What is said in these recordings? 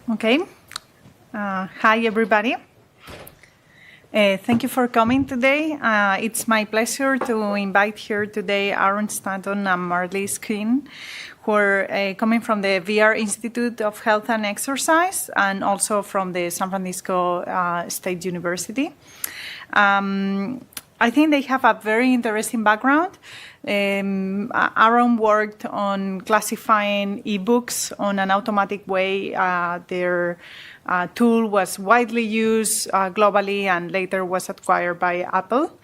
Okay. Hi, everybody. Thank you for coming today. It's my pleasure to invite here today Aaron Stanton and Marlies Quinn, who are coming from the VR Institute of Health and Exercise and also from the San Francisco State University. I think they have a very interesting background. Aaron worked on classifying ebooks on an automatic way. Their tool was widely used globally and later was acquired by Apple.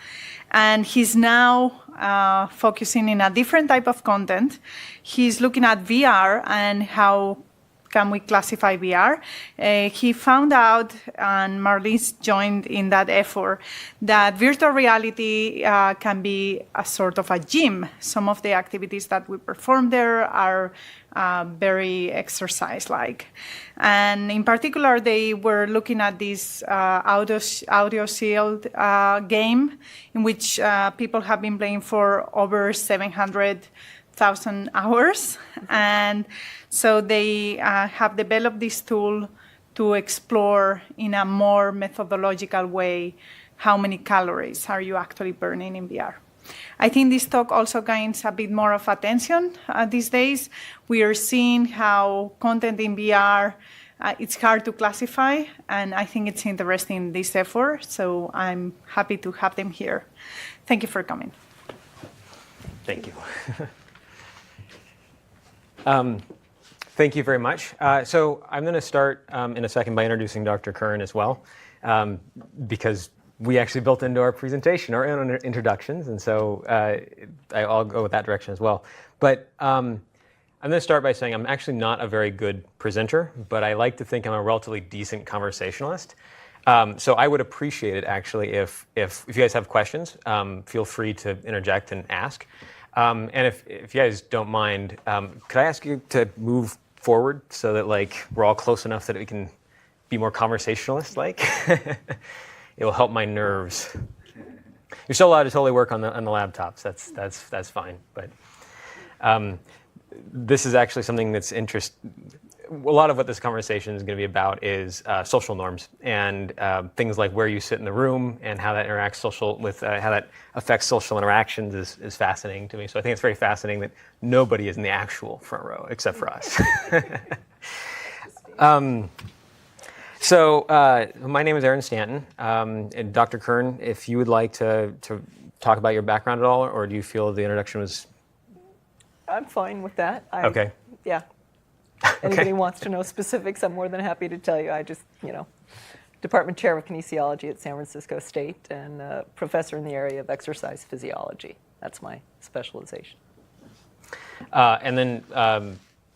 And he's now focusing in a different type of content. He's looking at VR and how can we classify VR. He found out, and Marlies joined in that effort, that virtual reality can be a sort of a gym. Some of the activities that we perform there are very exercise-like. And in particular, they were looking at this Audioshield game in which people have been playing for over 700,000 hours. And so they have developed this tool to explore in a more methodological way how many calories are you actually burning in VR. I think this talk also gains a bit more of attention these days. We are seeing how content in VR, it's hard to classify, and I think it's interesting, this effort, so I'm happy to have them here. Thank you for coming. Thank you. Thank you very much. So I'm going to start in a second by introducing Dr. Curran as well, because we actually built into our presentation our own introductions, and so I'll go with that direction as well. But I'm going to start by saying I'm actually not a very good presenter, but I like to think I'm a relatively decent conversationalist. So I would appreciate it actually if you guys have questions, feel free to interject and ask. And if you guys don't mind, could I ask you to move forward so that we're all close enough that we can be more conversationalist-like? It will help my nerves. You're still allowed to totally work on the laptops. That's fine. But this is actually something that's a lot of what this conversation is going to be about is social norms and things like where you sit in the room and how that interacts how that affects social interactions is fascinating to me. So I think it's very fascinating that nobody is in the actual front row except for us. So my name is Aaron Stanton, and Dr. Curran, if you would like to talk about your background at all, or do you feel the introduction was? I'm fine with that. Okay. Yeah. Anybody wants to know specifics, I'm more than happy to tell you. I just, department chair of kinesiology at San Francisco State and professor in the area of exercise physiology. That's my specialization. And then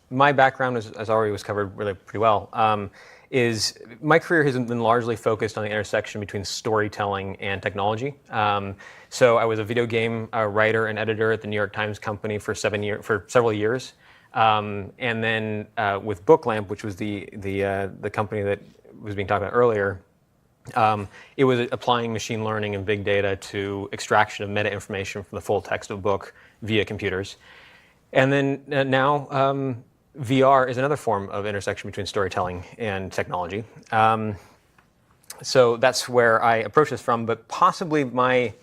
my background, as already was covered really pretty well, is my career has been largely focused on the intersection between storytelling and technology. So I was a video game writer and editor at the New York Times Company for several years. And then with BookLamp, which was the company that was being talked about earlier, it was applying machine learning and big data to extraction of meta information from the full text of a book via computers. And then now VR is another form of intersection between storytelling and technology. So that's where I approach this from, but possibly my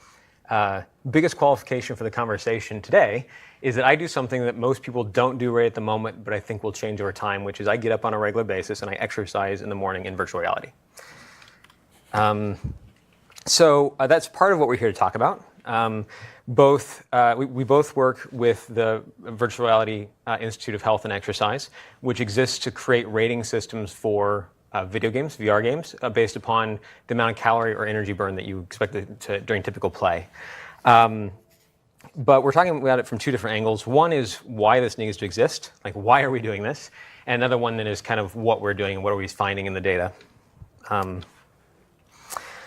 biggest qualification for the conversation today is that I do something that most people don't do right at the moment, but I think will change over time, which is I get up on a regular basis and I exercise in the morning in virtual reality. So that's part of what we're here to talk about. We both work with the Virtual Reality Institute of Health and Exercise, which exists to create rating systems for video games, VR games, based upon the amount of calorie or energy burn that you expect during typical play. But we're talking about it from two different angles. One is why this needs to exist, like why are we doing this? And another one then is kind of what we're doing and what are we finding in the data.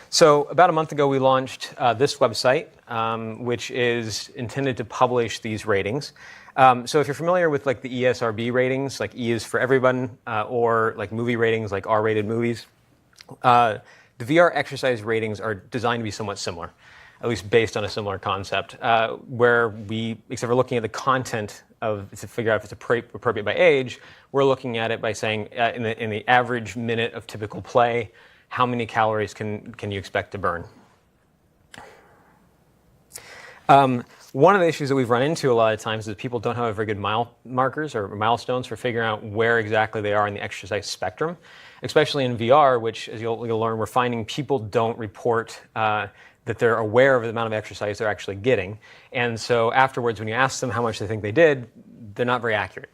So about a month ago, we launched this website, which is intended to publish these ratings. So if you're familiar with the ESRB ratings, like E is for everyone, or movie ratings, like R-rated movies, the VR exercise ratings are designed to be somewhat similar. at least based on a similar concept, where except for looking at the content to figure out if it's appropriate by age, we're looking at it by saying in the average minute of typical play, how many calories can you expect to burn? One of the issues that we've run into a lot of times is people don't have very good mile markers or milestones for figuring out where exactly they are in the exercise spectrum, especially in VR, which, as you'll learn, we're finding people don't report that they're aware of the amount of exercise they're actually getting. And so afterwards, when you ask them how much they think they did, they're not very accurate.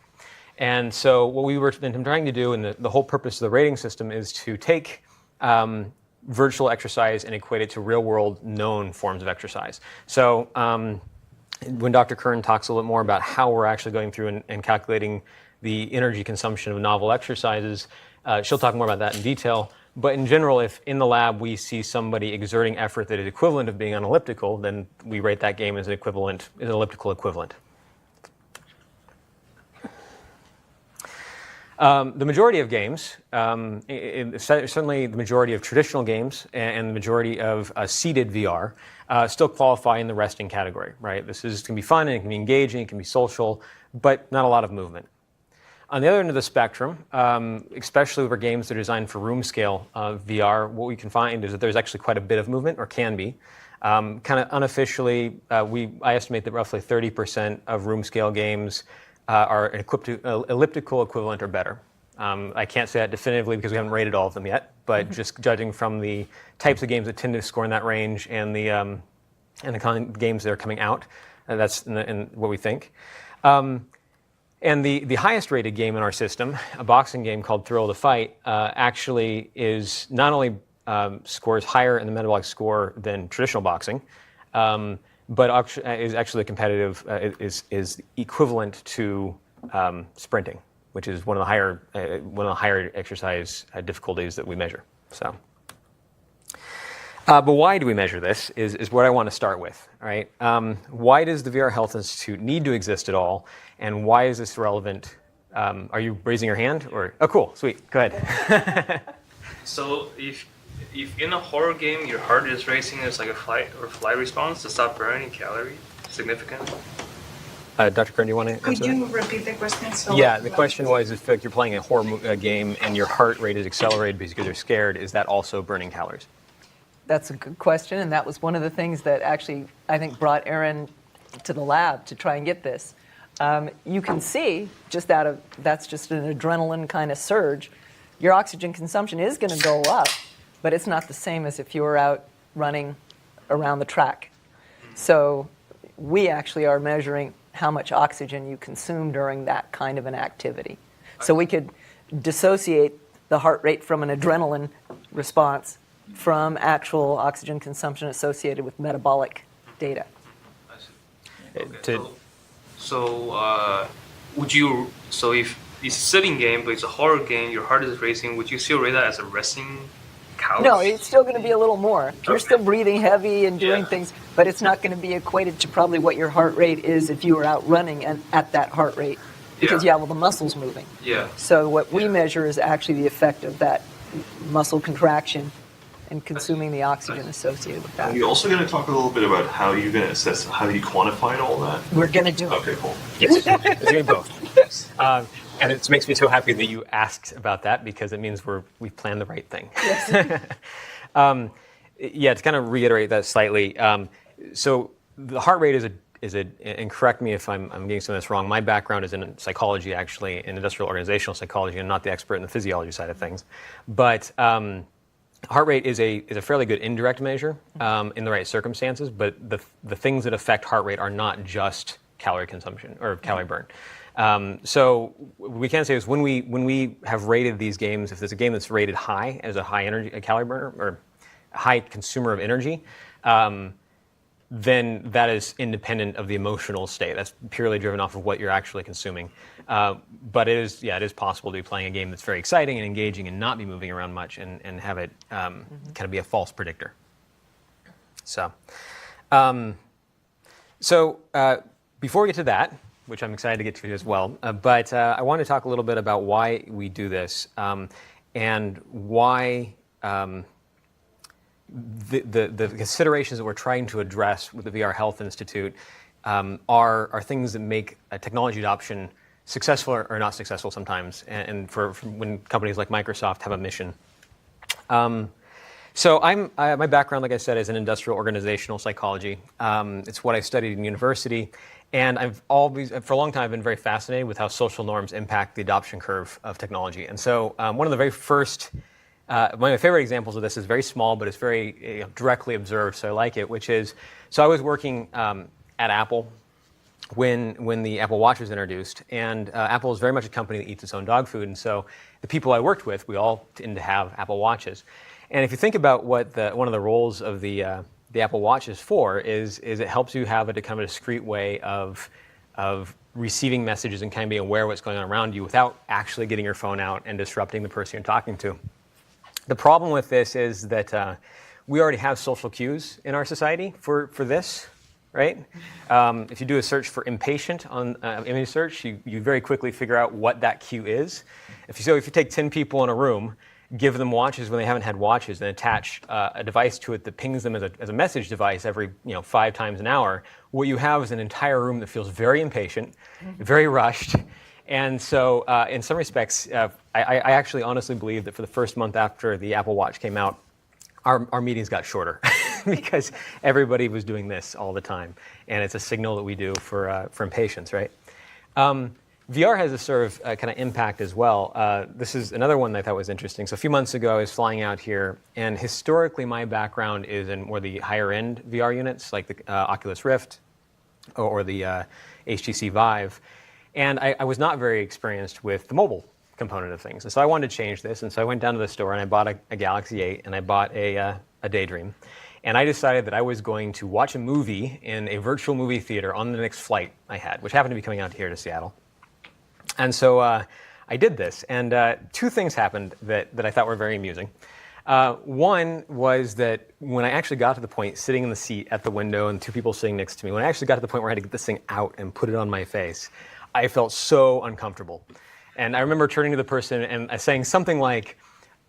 And so what we were trying to do, and the whole purpose of the rating system, is to take virtual exercise and equate it to real-world known forms of exercise. So when Dr. Curran talks a little bit more about how we're actually going through and calculating the energy consumption of novel exercises, she'll talk more about that in detail. But in general, if in the lab we see somebody exerting effort that is equivalent of being on elliptical, then we rate that game as an elliptical equivalent. The majority of games, certainly the majority of traditional games and the majority of seated VR, still qualify in the resting category, right? Can be fun and it can be engaging, it can be social, but not a lot of movement. On the other end of the spectrum, especially for games that are designed for room scale VR, what we can find is that there's actually quite a bit of movement, or can be. Kind of unofficially, I estimate that roughly 30% of room scale games are an elliptical equivalent or better. I can't say that definitively because we haven't rated all of them yet, but just judging from the types of games that tend to score in that range and the kind of games that are coming out, that's in what we think. And the highest rated game in our system, a boxing game called Thrill of the Fight, actually is not only scores higher in the metabolic score than traditional boxing, but is actually competitive, is equivalent to sprinting, which is one of the higher exercise difficulties that we measure. So, but why do we measure this? Is what I want to start with. Right? Why does the VR Health Institute need to exist at all, and why is this relevant? Are you raising your hand, or oh, cool, sweet, go ahead. So if in a horror game your heart is racing, it's like a fight or flight response to stop burning calorie significantly. Dr. Curran, do you want to answer Could you that? repeat the question? Yeah, the question was, if you're playing a horror game and your heart rate is accelerated because you're scared, is that also burning calories? That's a good question, and that was one of the things that actually, I think, brought Aaron to the lab to try and get this. You can see, that's just an adrenaline kind of surge, your oxygen consumption is going to go up, but it's not the same as if you were out running around the track. So we actually are measuring how much oxygen you consume during that kind of an activity. So we could dissociate the heart rate from an adrenaline response from actual oxygen consumption associated with metabolic data. I see. Okay. So if it's a sitting game, but it's a horror game, your heart is racing, would you still rate that as a resting couch? No, it's still going to be a little more. You're still breathing heavy and doing things, but it's not going to be equated to probably what your heart rate is if you were out running and at that heart rate, because you have all the muscles moving. Yeah. So what we measure is actually the effect of that muscle contraction and consuming the oxygen associated with that. Are you also going to talk a little bit about how you're going to assess, how you quantified all that? We're going to do it. Okay, cool. Yes, we're doing both. Yes. And it makes me so happy that you asked about that, because it means we've planned the right thing. Yes. Yeah, to kind of reiterate that slightly. So the heart rate is a, and correct me if I'm getting some of this wrong. My background is in psychology, actually, in industrial organizational psychology. I'm not the expert in the physiology side of things, but heart rate is a fairly good indirect measure in the right circumstances. But the things that affect heart rate are not just calorie consumption or calorie burn. So we can say is when we have rated these games, if there's a game that's rated high as a high energy, a calorie burner or a high consumer of energy, then that is independent of the emotional state. That's purely driven off of what you're actually consuming. But it is possible to be playing a game that's very exciting and engaging and not be moving around much and have it kind of be a false predictor. So, before we get to that, which I'm excited to get to as well, but I want to talk a little bit about why we do this and why the considerations that we're trying to address with the VR Health Institute are things that make technology adoption successful or not successful sometimes, and for when companies like Microsoft have a mission. So my background, like I said, is in industrial organizational psychology. It's what I studied in university, and I've always, for a long time, I've been very fascinated with how social norms impact the adoption curve of technology. And so one of the very first, one of my favorite examples of this is very small, but it's very directly observed, so I like it, which is, so I was working at Apple when the Apple Watch was introduced, and Apple is very much a company that eats its own dog food, and so the people I worked with, we all tend to have Apple Watches. And if you think about what one of the roles of the Apple Watch is for, is it helps you have a kind of a discrete way of receiving messages and kind of being aware of what's going on around you without actually getting your phone out and disrupting the person you're talking to. The problem with this is that we already have social cues in our society for this, right? If you do a search for impatient on image search, you very quickly figure out what that cue is. If you take 10 people in a room, give them watches when they haven't had watches, and attach a device to it that pings them as a message device every 5 times an hour, what you have is an entire room that feels very impatient, very rushed. And so in some respects, I actually honestly believe that for the first month after the Apple Watch came out, our meetings got shorter because everybody was doing this all the time. And it's a signal that we do for impatience, right? VR has a sort of kind of impact as well. This is another one that I thought was interesting. So a few months ago, I was flying out here, and historically my background is in more the higher-end VR units, like the Oculus Rift or the HTC Vive. And I was not very experienced with the mobile component of things. And so I wanted to change this, and so I went down to the store and I bought a Galaxy 8 and I bought a Daydream. And I decided that I was going to watch a movie in a virtual movie theater on the next flight I had, which happened to be coming out here to Seattle. And so I did this, and 2 things happened that I thought were very amusing. One was that when I actually got to the point, sitting in the seat at the window and 2 people sitting next to me, when I actually got to the point where I had to get this thing out and put it on my face, I felt so uncomfortable. And I remember turning to the person and saying something like,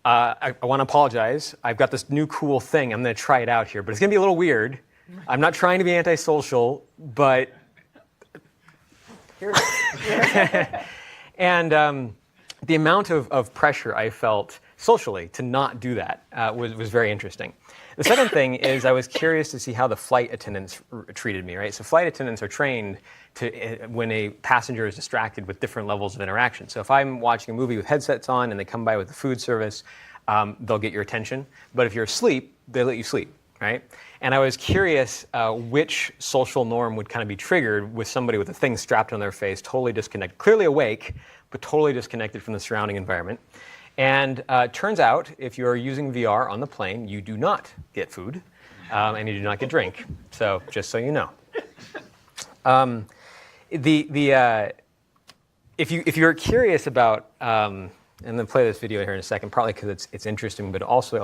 I want to apologize. I've got this new cool thing. I'm going to try it out here, but it's going to be a little weird. I'm not trying to be antisocial, but... And the amount of pressure I felt socially to not do that was very interesting. The second thing is I was curious to see how the flight attendants treated me, right? So flight attendants are trained to when a passenger is distracted with different levels of interaction. So if I'm watching a movie with headsets on and they come by with the food service, they'll get your attention. But if you're asleep, they let you sleep, right? And I was curious which social norm would kind of be triggered with somebody with a thing strapped on their face, totally disconnected, clearly awake, but totally disconnected from the surrounding environment. And turns out, if you're using VR on the plane, you do not get food, and you do not get drink. So just so you know. If you're curious about, and then play this video here in a second, probably because it's interesting, but it also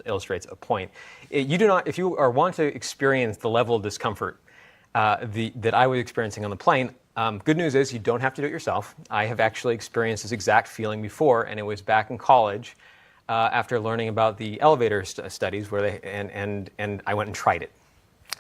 illustrates a point. If you want to experience the level of discomfort that I was experiencing on the plane, good news is you don't have to do it yourself. I have actually experienced this exact feeling before, and it was back in college after learning about the elevator studies where and I went and tried it.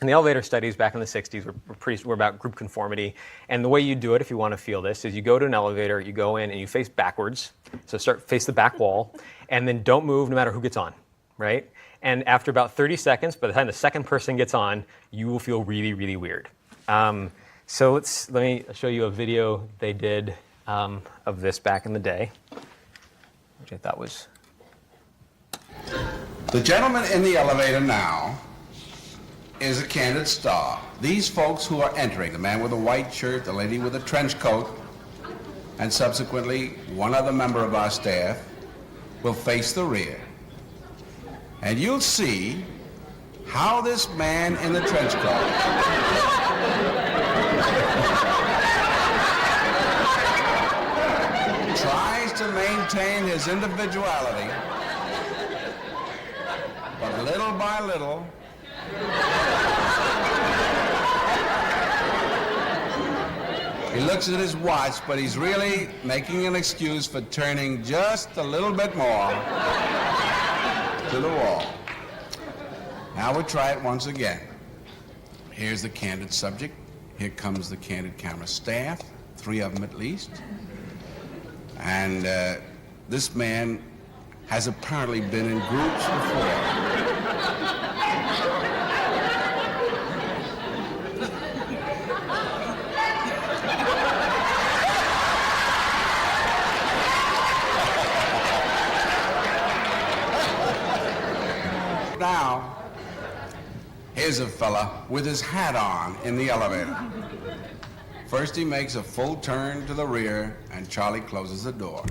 And the elevator studies back in the 60s were about group conformity. And the way you do it, if you want to feel this, is you go to an elevator, you go in, and you face backwards. So face the back wall, and then don't move no matter who gets on, right? And after about 30 seconds, by the time the second person gets on, you will feel really, really weird. So let me show you a video they did of this back in the day, which I thought was... The gentleman in the elevator now is a candid star. These folks who are entering, the man with a white shirt, the lady with a trench coat, and subsequently one other member of our staff, will face the rear. And you'll see how this man in the trench coat tries to maintain his individuality, but little by little, he looks at his watch, but he's really making an excuse for turning just a little bit more to the wall. Now we'll try it once again. Here's the candid subject. Here comes the candid camera staff, 3 of them at least. And this man has apparently been in groups before. Now, here's a fella with his hat on in the elevator. First he makes a full turn to the rear and Charlie closes the door.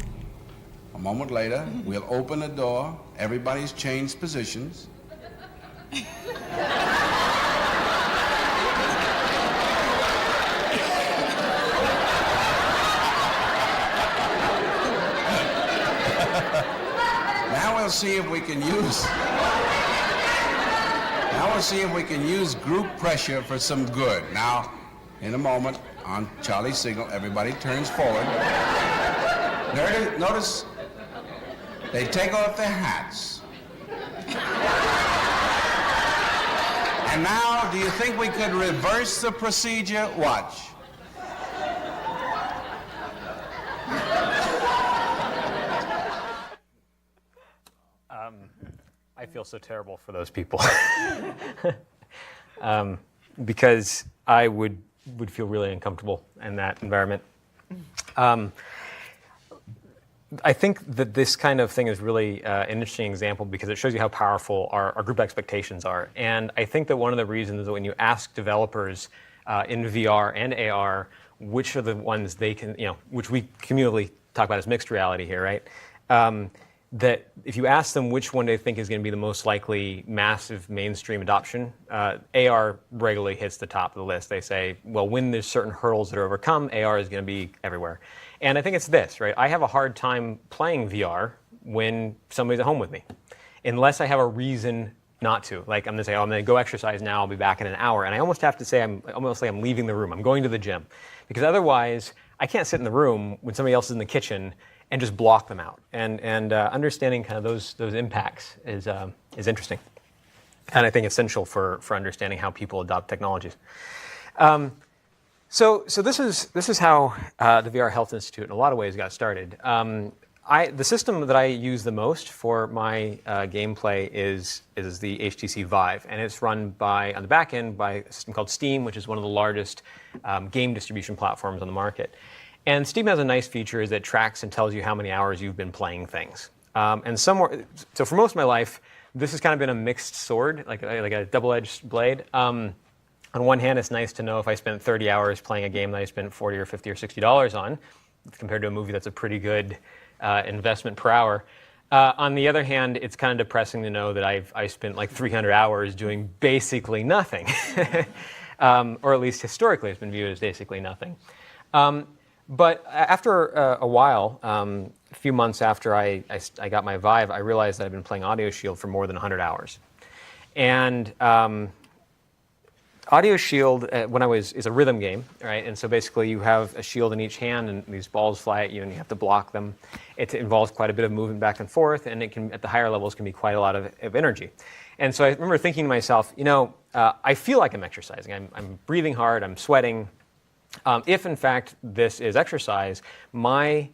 A moment later, we'll open the door, everybody's changed positions. Now we'll see if we can use group pressure for some good. Now, in a moment, on Charlie's signal, everybody turns forward. Notice they take off their hats. And now, do you think we could reverse the procedure? Watch. I feel so terrible for those people because I would feel really uncomfortable in that environment. I think that this kind of thing is really an interesting example because it shows you how powerful our group expectations are. And I think that one of the reasons that when you ask developers in VR and AR which are the ones they can, which we cumulatively talk about as mixed reality here, right? That if you ask them which one they think is going to be the most likely massive mainstream adoption, AR regularly hits the top of the list. They say, well, when there's certain hurdles that are overcome, AR is going to be everywhere. And I think it's this, right? I have a hard time playing VR when somebody's at home with me, unless I have a reason not to. Like I'm going to say, oh, I'm going to go exercise now, I'll be back in an hour. And I almost have to say, I'm leaving the room, I'm going to the gym. Because otherwise, I can't sit in the room when somebody else is in the kitchen and just block them out. And understanding kind of those impacts is interesting, and I think essential for understanding how people adopt technologies. So this is how the VR Health Institute in a lot of ways got started. The system that I use the most for my gameplay is the HTC Vive, and it's run on the back end by a system called Steam, which is one of the largest game distribution platforms on the market. And Steam has a nice feature is that it tracks and tells you how many hours you've been playing things. So for most of my life, this has kind of been a mixed sword, like a double-edged blade. On one hand, it's nice to know if I spent 30 hours playing a game that I spent $40 or $50 or $60 on, compared to a movie that's a pretty good investment per hour. On the other hand, it's kind of depressing to know that I spent like 300 hours doing basically nothing, or at least historically it's been viewed as basically nothing. But after a while, a few months after I got my Vive, I realized that I've been playing Audioshield for more than 100 hours. And Audioshield, is a rhythm game, right? And so basically you have a shield in each hand and these balls fly at you and you have to block them. It involves quite a bit of movement back and forth, and it can, at the higher levels, can be quite a lot of energy. And so I remember thinking to myself, I feel like I'm exercising. I'm breathing hard, I'm sweating. If, in fact, this is exercise, my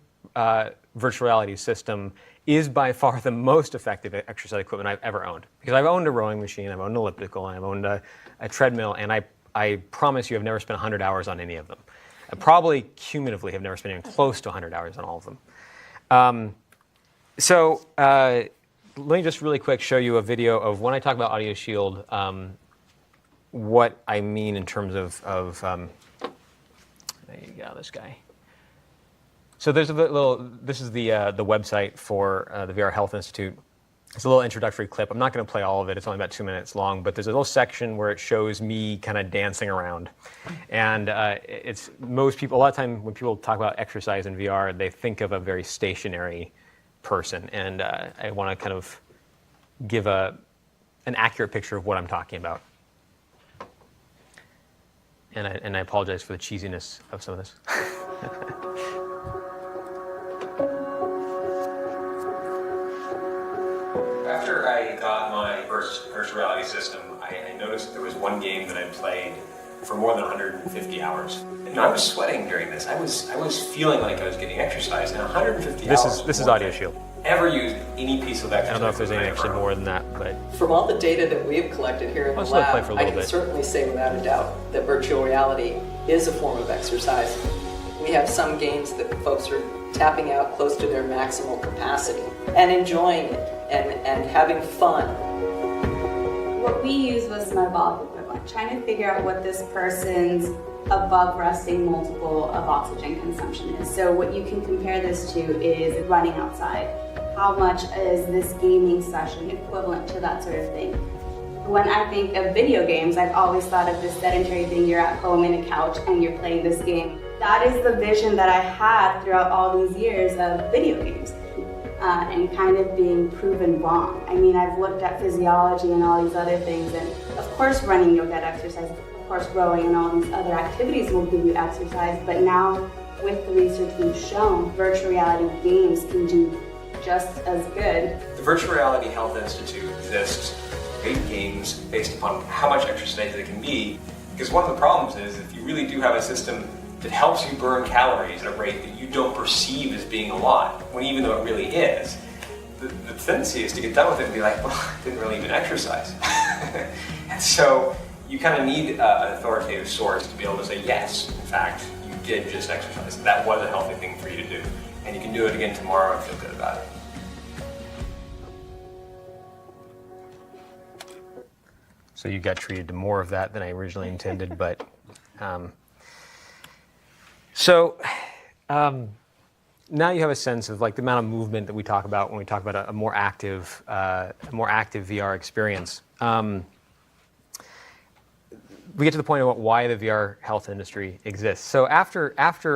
virtual reality system is by far the most effective exercise equipment I've ever owned. Because I've owned a rowing machine, I've owned an elliptical, and I've owned a treadmill, and I promise you I've never spent 100 hours on any of them. I probably cumulatively have never spent even close to 100 hours on all of them. Let me just really quick show you a video of when I talk about Audioshield, what I mean in terms of there you go, this guy. So there's this is the website for the VR Health Institute. It's a little introductory clip. I'm not going to play all of it. It's only about 2 minutes long, but there's a little section where it shows me kind of dancing around. And it's most people, a lot of time when people talk about exercise in VR, they think of a very stationary person. And I want to kind of give an accurate picture of what I'm talking about. And I apologize for the cheesiness of some of this. After I got my first first virtual reality system, I noticed there was one game that I played for more than 150 hours. And I was sweating during this. I was feeling like I was getting exercise. And 150 hours. This is Audioshield. Ever used any piece of exercise? I don't know if there's any actually more than that, but from all the data that we've collected here in the lab, I can certainly say without a doubt that virtual reality is a form of exercise. We have some games that folks are tapping out close to their maximal capacity and enjoying it and having fun. What we used was metabolic equivalent, trying to figure out what this person's above resting multiple of oxygen consumption is. So what you can compare this to is running outside. How much is this gaming session equivalent to that sort of thing? When I think of video games, I've always thought of this sedentary thing. You're at home in a couch and you're playing this game. That is the vision that I had throughout all these years of video games and kind of being proven wrong. I mean, I've looked at physiology and all these other things, and of course running, you'll get exercise. Of course rowing and all these other activities will give you exercise, but now with the research we've shown, virtual reality games can do just as good. The Virtual Reality Health Institute exists to create games based upon how much exercise they can be, because one of the problems is if you really do have a system that helps you burn calories at a rate that you don't perceive as being a lot, when even though it really is, the tendency is to get done with it and be like, well, I didn't really even exercise. And so you kind of need an authoritative source to be able to say, yes, in fact, you did just exercise. That was a healthy thing for you to do. And you can do it again tomorrow and feel good about it. So you got treated to more of that than I originally intended, but now you have a sense of like the amount of movement that we talk about when we talk about a more active VR experience. We get to the point about why the VR health industry exists. So after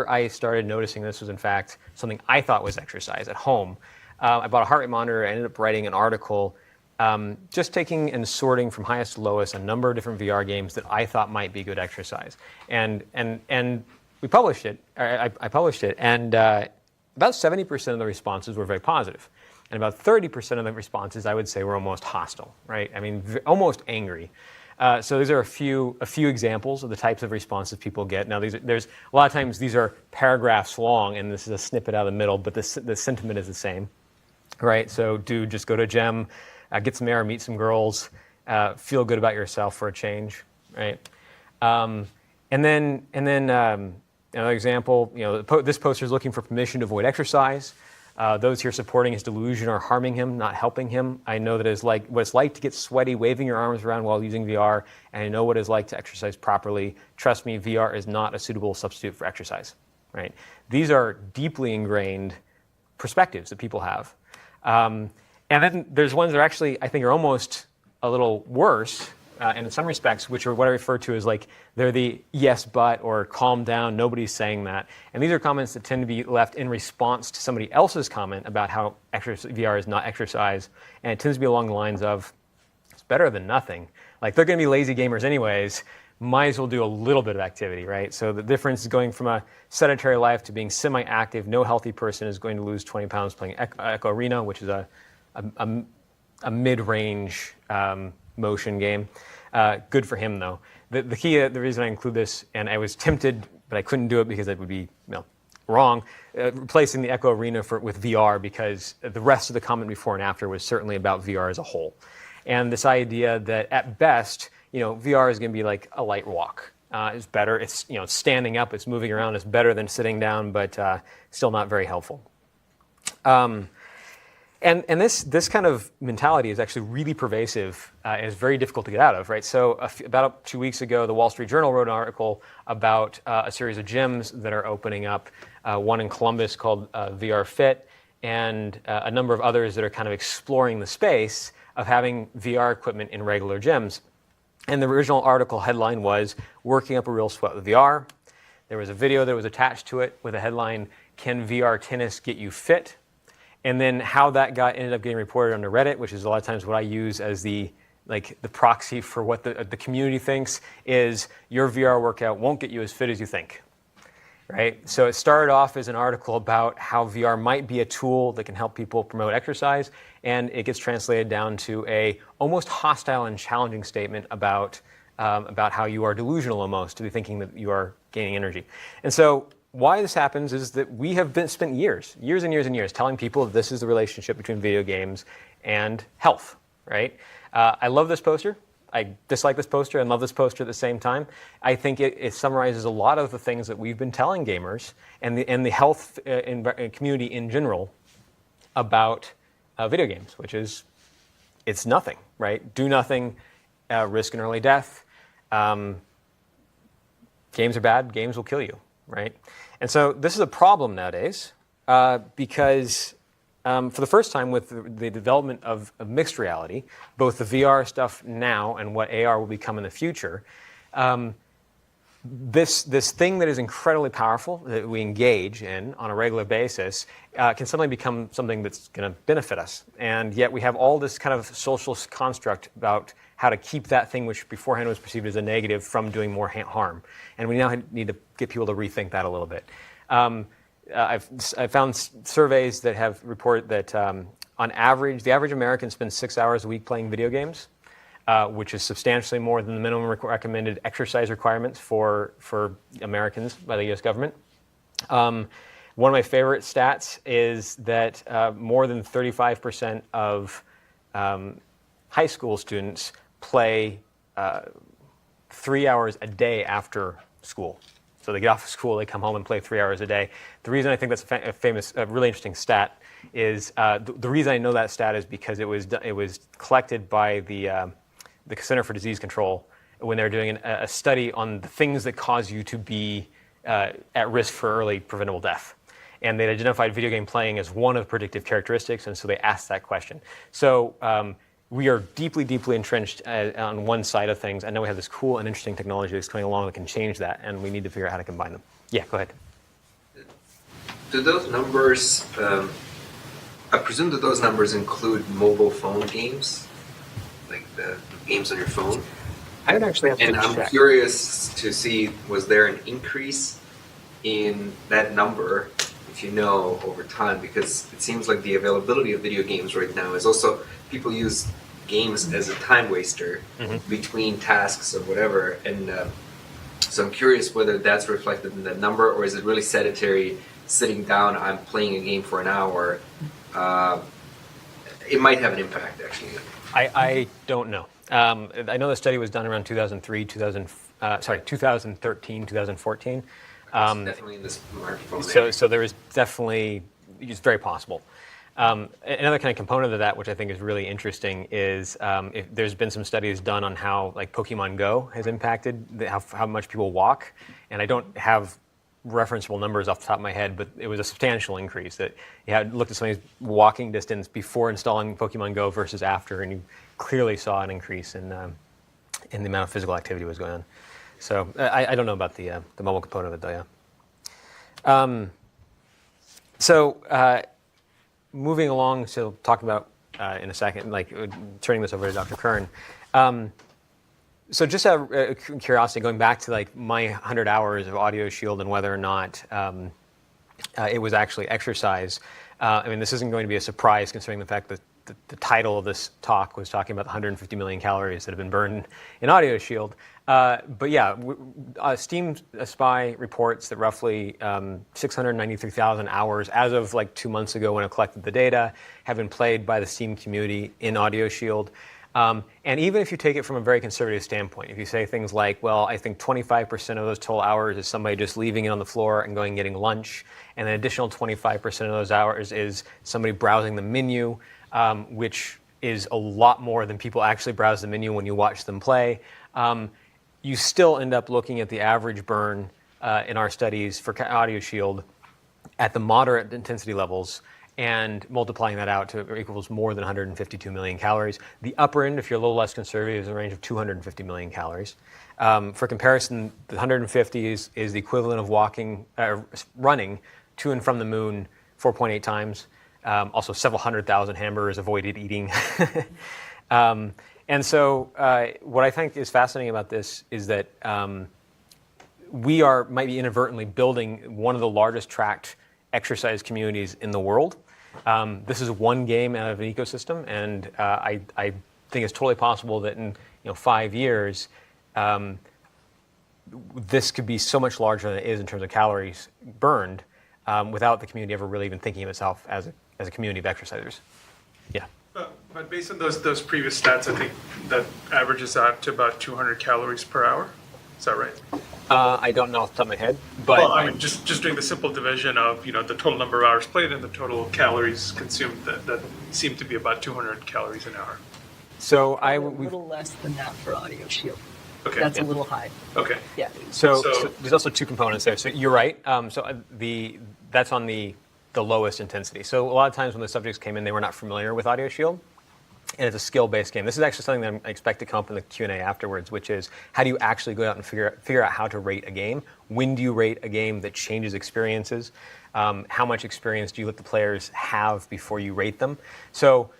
I started noticing this was in fact something I thought was exercise at home, I bought a heart rate monitor. I ended up writing an article just taking and sorting from highest to lowest a number of different VR games that I thought might be good exercise. And we published it. I published it, and about 70% of the responses were very positive, and about 30% of the responses I would say were almost hostile. Right? I mean, almost angry. So these are a few examples of the types of responses people get. Now, there's a lot of times these are paragraphs long, and this is a snippet out of the middle, but the sentiment is the same, right? So, dude, just go to a gym, get some air, meet some girls, feel good about yourself for a change, right? And then another example, this poster is looking for permission to avoid exercise. Those here supporting his delusion are harming him, not helping him. I know that it's like what it's like to get sweaty waving your arms around while using VR, and I know what it's like to exercise properly. Trust me, VR is not a suitable substitute for exercise. Right? These are deeply ingrained perspectives that people have. And then there's ones that actually, I think, are almost a little worse, and in some respects, which are what I refer to as like, they're the yes, but, or calm down, nobody's saying that. And these are comments that tend to be left in response to somebody else's comment about how VR is not exercise. And it tends to be along the lines of, it's better than nothing. Like, they're going to be lazy gamers anyways, might as well do a little bit of activity, right? So the difference is going from a sedentary life to being semi-active. No healthy person is going to lose 20 pounds playing Echo Arena, which is a mid-range motion game. Good for him, though. The key, the reason I include this, and I was tempted, but I couldn't do it because it would be wrong, replacing the Echo Arena with VR, because the rest of the comment before and after was certainly about VR as a whole. And this idea that at best, VR is going to be like a light walk. It's better. It's standing up. It's moving around. It's better than sitting down, but still not very helpful. And this kind of mentality is actually really pervasive and is very difficult to get out of, right? So about 2 weeks ago, the Wall Street Journal wrote an article about a series of gyms that are opening up, one in Columbus called VR Fit, and a number of others that are kind of exploring the space of having VR equipment in regular gyms. And the original article headline was, "Working Up a Real Sweat with VR." There was a video that was attached to it with a headline, "Can VR tennis get you fit?" And then how that ended up getting reported on Reddit, which is a lot of times what I use as the proxy for what the community thinks, is your VR workout won't get you as fit as you think, right? So it started off as an article about how VR might be a tool that can help people promote exercise, and it gets translated down to a almost hostile and challenging statement about how you are delusional almost to be thinking that you are gaining energy. And so why this happens is that we have spent years and years telling people that this is the relationship between video games and health, right? I love this poster. I dislike this poster and love this poster at the same time. I think it summarizes a lot of the things that we've been telling gamers and the health community in general about video games, which is it's nothing, right? Do nothing, risk an early death. Games are bad. Games will kill you, right? And so this is a problem nowadays because for the first time with the development of mixed reality, both the VR stuff now and what AR will become in the future, this thing that is incredibly powerful that we engage in on a regular basis can suddenly become something that's going to benefit us. And yet we have all this kind of social construct about how to keep that thing which beforehand was perceived as a negative from doing more harm. And we now need to get people to rethink that a little bit. I've found surveys that have reported that on average, the average American spends 6 hours a week playing video games, which is substantially more than the minimum recommended exercise requirements for Americans by the US government. One of my favorite stats is that more than 35% of high school students play 3 hours a day after school. So they get off of school, they come home and play 3 hours a day. The reason I think that's a really interesting stat is the reason I know that stat is because it was collected by the Center for Disease Control when they were doing a study on the things that cause you to be at risk for early preventable death. And they identified video game playing as one of the predictive characteristics, and so they asked that question. So we are deeply, deeply entrenched on one side of things, and now we have this cool and interesting technology that's coming along that can change that, and we need to figure out how to combine them. Yeah, go ahead. Do those numbers, I presume that those numbers include mobile phone games, like the games on your phone? I would actually have to check. And I'm curious to see, was there an increase in that number, if you know, over time? Because it seems like the availability of video games right now is also, people use games as a time waster between tasks or whatever. And so I'm curious whether that's reflected in that number, or is it really sedentary, sitting down, I'm playing a game for an hour? It might have an impact, actually. I don't know. I know the study was done around 2013, 2014. Definitely in this smartphone. So there is definitely, it's very possible. Another kind of component of that, which I think is really interesting, is if there's been some studies done on how like Pokemon Go has impacted how much people walk, and I don't have referenceable numbers off the top of my head, but it was a substantial increase. That you had looked at somebody's walking distance before installing Pokemon Go versus after, and you clearly saw an increase in the amount of physical activity was going on. So I don't know about the mobile component of it, though. Yeah. Moving along, so talking about in a second, like turning this over to Dr. Curran. So just out of curiosity, going back to like my 100 hours of Audioshield and whether or not it was actually exercise. I mean, this isn't going to be a surprise considering the fact that the title of this talk was talking about the 150 million calories that have been burned in Audioshield. But yeah, Steam Spy reports that roughly 693,000 hours, as of like 2 months ago when I collected the data, have been played by the Steam community in Audioshield. And even if you take it from a very conservative standpoint, if you say things like, well, I think 25% of those total hours is somebody just leaving it on the floor and going and getting lunch, and an additional 25% of those hours is somebody browsing the menu, which is a lot more than people actually browse the menu when you watch them play. You still end up looking at the average burn in our studies for Audioshield at the moderate intensity levels and multiplying that out to equals more than 152 million calories. The upper end, if you're a little less conservative, is a range of 250 million calories. For comparison, the 150 is the equivalent of running to and from the moon 4.8 times. Also, several 100,000 hamburgers avoided eating. And so what I think is fascinating about this is that we might be inadvertently building one of the largest tracked exercise communities in the world. This is one game out of an ecosystem, and I think it's totally possible that in 5 years, this could be so much larger than it is in terms of calories burned, without the community ever really even thinking of itself as a community of exercisers. Yeah. But based on those previous stats, I think that averages out to about 200 calories per hour. Is that right? I don't know off the top of my head, but well, I mean, just doing the simple division of the total number of hours played and the total calories consumed, that seemed to be about 200 calories an hour. So a little less than that for Audioshield. Okay. That's a little high. Okay. Yeah. So there's also two components there. So you're right. That's on the lowest intensity. So a lot of times when the subjects came in, they were not familiar with Audioshield. And it's a skill-based game. This is actually something that I expect to come up in the Q&A afterwards, which is how do you actually go out and figure out how to rate a game? When do you rate a game that changes experiences? How much experience do you let the players have before you rate them? So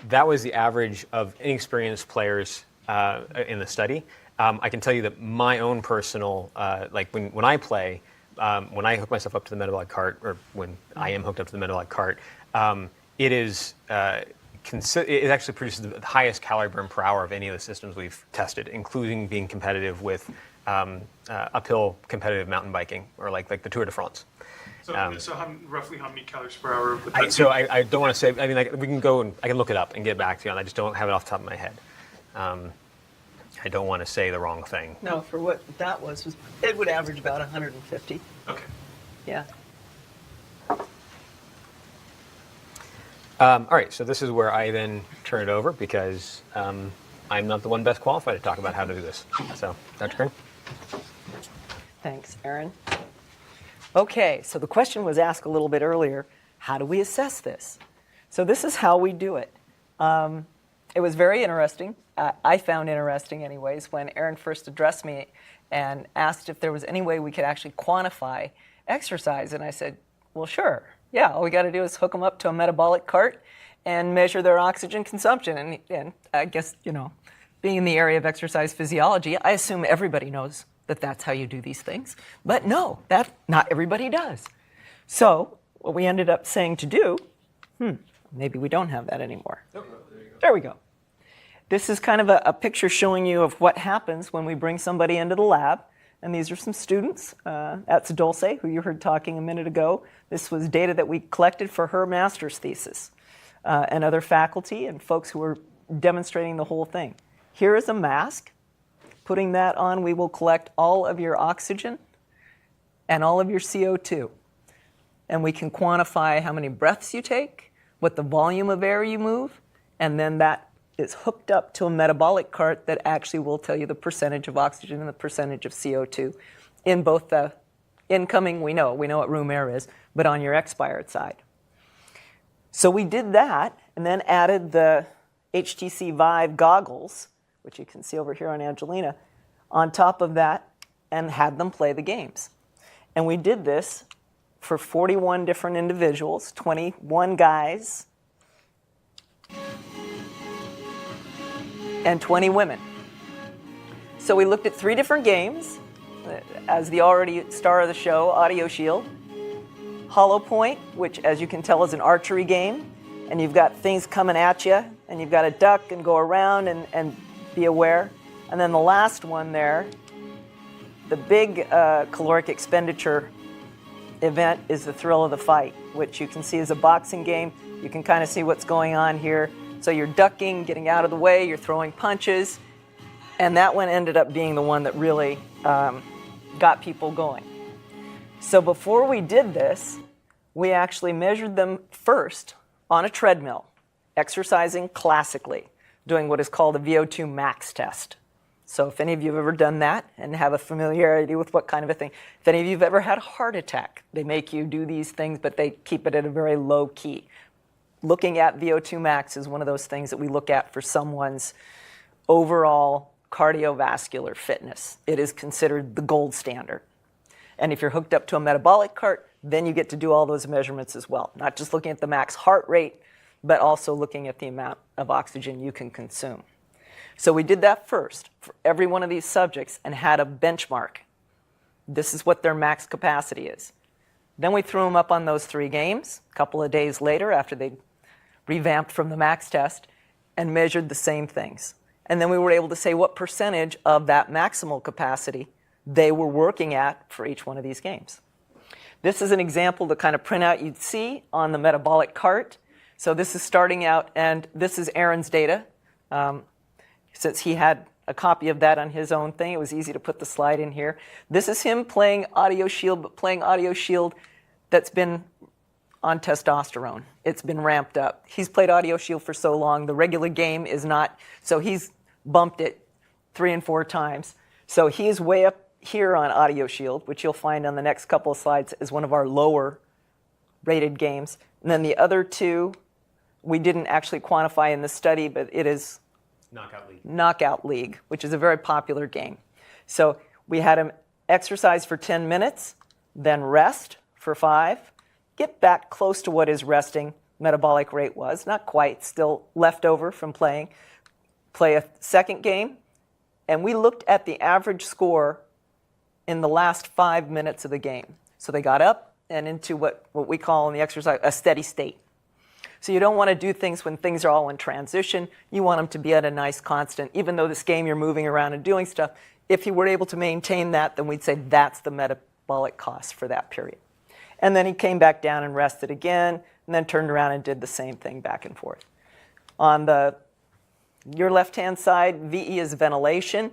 that was the average of inexperienced players in the study. I can tell you that my own personal, like when I play, when I hook myself up to the metabolic cart, or when I am hooked up to the metabolic cart, it is... it actually produces the highest calorie burn per hour of any of the systems we've tested, including being competitive with uphill competitive mountain biking, or like the Tour de France. So roughly how many calories per hour would that be? I don't want to say. I mean, we can go and I can look it up and get back to you, and I just don't have it off the top of my head. I don't want to say the wrong thing. No, for what that was it would average about 150. Okay. Yeah. All right, so this is where I then turn it over, because I'm not the one best qualified to talk about how to do this. So, Dr. Curran? Thanks, Aaron. Okay, so the question was asked a little bit earlier, how do we assess this? So this is how we do it. It was very interesting. I found interesting anyways when Aaron first addressed me and asked if there was any way we could actually quantify exercise. And I said, well, sure. Yeah, all we got to do is hook them up to a metabolic cart and measure their oxygen consumption. And I guess, being in the area of exercise physiology, I assume everybody knows that that's how you do these things. But no, not everybody does. So what we ended up saying to do, maybe we don't have that anymore. There we go. This is kind of a picture showing you of what happens when we bring somebody into the lab. And these are some students. That's Dulce, who you heard talking a minute ago. This was data that we collected for her master's thesis, and other faculty and folks who were demonstrating the whole thing. Here is a mask. Putting that on, we will collect all of your oxygen and all of your CO2. And we can quantify how many breaths you take, what the volume of air you move, and then that is hooked up to a metabolic cart that actually will tell you the percentage of oxygen and the percentage of CO2 in both the incoming, we know what room air is, but on your expired side. So we did that and then added the HTC Vive goggles, which you can see over here on Angelina, on top of that, and had them play the games. And we did this for 41 different individuals, 21 guys, and 20 women. So we looked at 3 different games, as the already star of the show, Audioshield, Hollow Point, which as you can tell is an archery game, and you've got things coming at you, and you've got to duck and go around and be aware. And then the last one there, the big caloric expenditure event is the thrill of the fight, which you can see is a boxing game. You can kind of see what's going on here. So you're ducking, getting out of the way, you're throwing punches, and that one ended up being the one that really got people going. So before we did this, we actually measured them first on a treadmill, exercising classically, doing what is called a VO2 max test. So if any of you have ever done that and have a familiarity with what kind of a thing, if any of you have ever had a heart attack, they make you do these things, but they keep it at a very low key. Looking at VO2 max is one of those things that we look at for someone's overall cardiovascular fitness. It is considered the gold standard. And if you're hooked up to a metabolic cart, then you get to do all those measurements as well. Not just looking at the max heart rate, but also looking at the amount of oxygen you can consume. So we did that first for every one of these subjects and had a benchmark. This is what their max capacity is. Then we threw them up on those 3 games a couple of days later after they revamped from the max test and measured the same things. And then we were able to say what percentage of that maximal capacity they were working at for each one of these games. This is an example, the kind of printout you'd see on the metabolic cart. So this is starting out, and this is Aaron's data. Since he had a copy of that on his own thing, it was easy to put the slide in here. This is him playing Audioshield, but playing Audioshield that's been on testosterone. It's been ramped up. He's played Audioshield for so long, the regular game is not, so he's bumped it 3 and 4 times. So he is way up here on Audioshield, which you'll find on the next couple of slides is one of our lower rated games. And then the other 2, we didn't actually quantify in the study, but it is Knockout League, which is a very popular game. So we had him exercise for 10 minutes, then rest for 5, get back close to what his resting metabolic rate was, not quite, still left over from play a second game, and we looked at the average score in the last 5 minutes of the game. So they got up and into what we call in the exercise a steady state. So you don't want to do things when things are all in transition. You want them to be at a nice constant. Even though this game you're moving around and doing stuff, if you were able to maintain that, then we'd say that's the metabolic cost for that period. And then he came back down and rested again, and then turned around and did the same thing back and forth. On your left-hand side, VE is ventilation.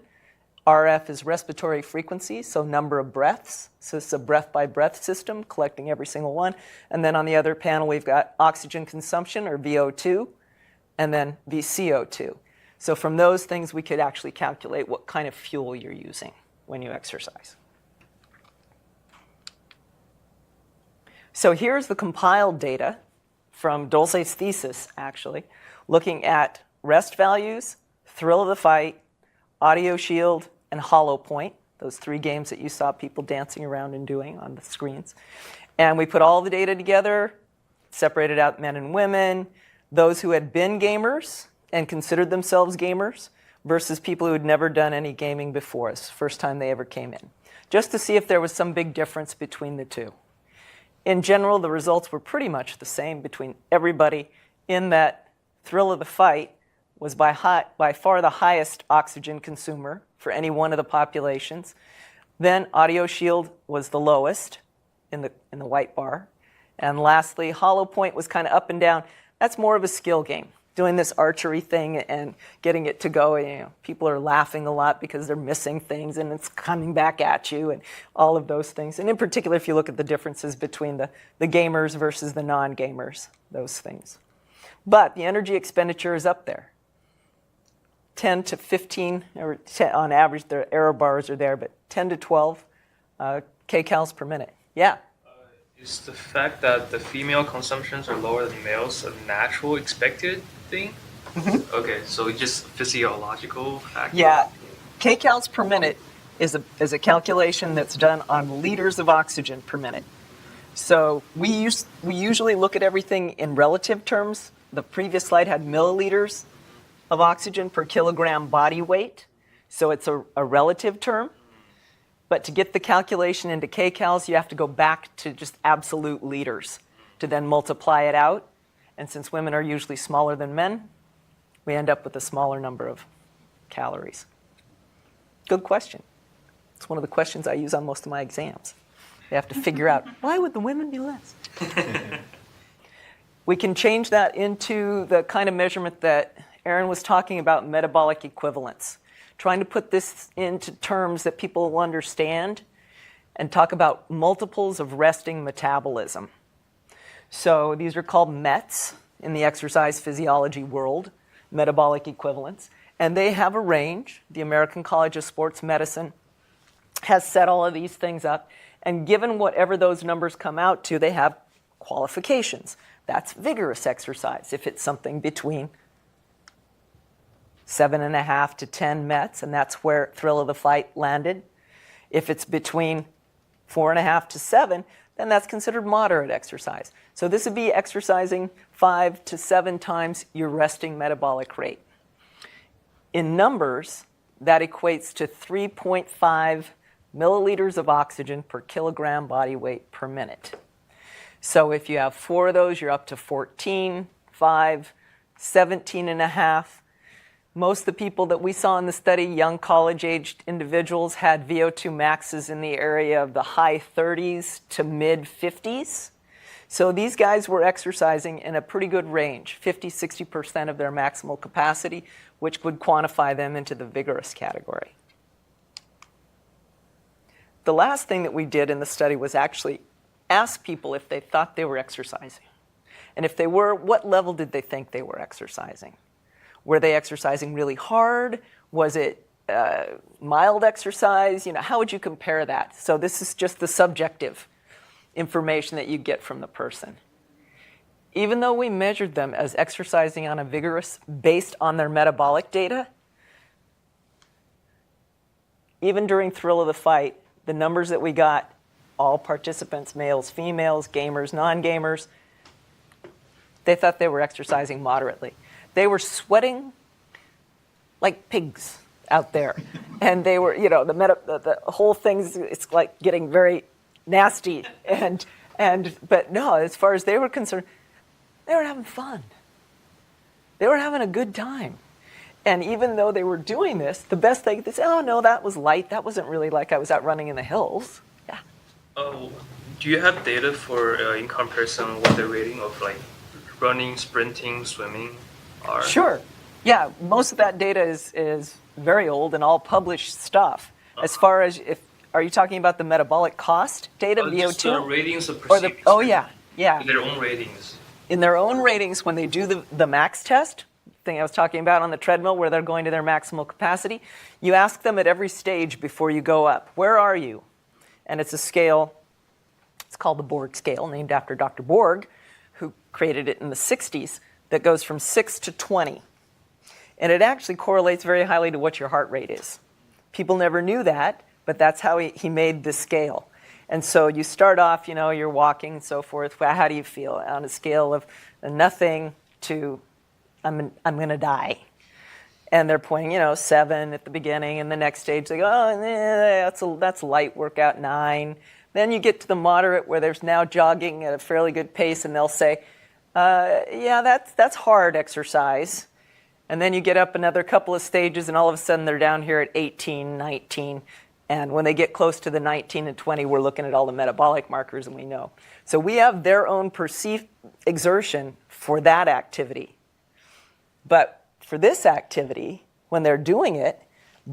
RF is respiratory frequency, so number of breaths. So it's a breath-by-breath system, collecting every single one. And then on the other panel, we've got oxygen consumption, or VO2, and then VCO2. So from those things, we could actually calculate what kind of fuel you're using when you exercise. So here's the compiled data from Dolce's thesis, actually, looking at rest values, thrill of the fight, Audioshield, and Hollow Point, those 3 games that you saw people dancing around and doing on the screens. And we put all the data together, separated out men and women, those who had been gamers and considered themselves gamers versus people who had never done any gaming before. It's the first time they ever came in, just to see if there was some big difference between the 2. In general, the results were pretty much the same between everybody, in that thrill of the fight was by far the highest oxygen consumer for any one of the populations. Then Audioshield was the lowest in the white bar. And lastly, Hollow Point was kind of up and down. That's more of a skill game, doing this archery thing and getting it to go. You know, people are laughing a lot because they're missing things and it's coming back at you and all of those things. And in particular, if you look at the differences between the gamers versus the non-gamers, those things. But the energy expenditure is up there. 10 to 15, or 10, on average, the error bars are there, but 10 to 12 kcals per minute. Yeah? Is the fact that the female consumptions are lower than males a natural expected thing? Mm-hmm. Okay, so it's just physiological factor? Yeah. Kcals per minute is a calculation that's done on liters of oxygen per minute. So we usually look at everything in relative terms. The previous slide had milliliters of oxygen per kilogram body weight. So it's a relative term. But to get the calculation into kcals, you have to go back to just absolute liters to then multiply it out. And since women are usually smaller than men, we end up with a smaller number of calories. Good question. It's one of the questions I use on most of my exams. They have to figure out, why would the women be less? We can change that into the kind of measurement that Aaron was talking about, metabolic equivalence. Trying to put this into terms that people will understand and talk about multiples of resting metabolism. So these are called METs in the exercise physiology world, metabolic equivalence. And they have a range. The American College of Sports Medicine has set all of these things up. And given whatever those numbers come out to, they have qualifications. That's vigorous exercise. If it's something between 7.5 to 10 METs, and that's where thrill of the fight landed. If it's between 4.5 to 7, then that's considered moderate exercise. So this would be exercising 5 to 7 times your resting metabolic rate. In numbers, that equates to 3.5 milliliters of oxygen per kilogram body weight per minute. So if you have 4 of those, you're up to 14, 5, 17 and a half. Most of the people that we saw in the study, young college-aged individuals, had VO2 maxes in the area of the high 30s to mid 50s. So these guys were exercising in a pretty good range, 50-60% of their maximal capacity, which would quantify them into the vigorous category. The last thing that we did in the study was actually ask people if they thought they were exercising. And if they were, what level did they think they were exercising? Were they exercising really hard? Was it mild exercise? How would you compare that? So this is just the subjective information that you get from the person. Even though we measured them as exercising on a vigorous based on their metabolic data, even during thrill of the fight, the numbers that we got, all participants, males, females, gamers, non-gamers, they thought they were exercising moderately. They were sweating like pigs out there. And they were, the whole thing's, it's like getting very nasty. But no, as far as they were concerned, they were having fun. They were having a good time. And even though they were doing this, the best thing, they say, oh no, that was light. That wasn't really like I was out running in the hills. Yeah. Oh, do you have data for, in comparison, what the rating of like running, sprinting, swimming are? Sure. Yeah, most of that data is very old and all published stuff. As far as are you talking about the metabolic cost data, VO2? Just the ratings of perceived oh yeah. in their own ratings. In their own ratings, when they do the max test, thing I was talking about on the treadmill where they're going to their maximal capacity, you ask them at every stage before you go up, where are you? And it's a scale, it's called the Borg scale, named after Dr. Borg, who created it in the 60s, that goes from 6 to 20. And it actually correlates very highly to what your heart rate is. People never knew that, but that's how he made the scale. And so you start off, you're walking and so forth. Well, how do you feel? On a scale of nothing to I'm going to die. And they're pointing, 7 at the beginning, and the next stage they go, that's a light workout, 9. Then you get to the moderate where there's now jogging at a fairly good pace, and they'll say, that's hard exercise. And then you get up another couple of stages, and all of a sudden they're down here at 18, 19. And when they get close to the 19 and 20, we're looking at all the metabolic markers, and we know. So we have their own perceived exertion for that activity. But for this activity, when they're doing it,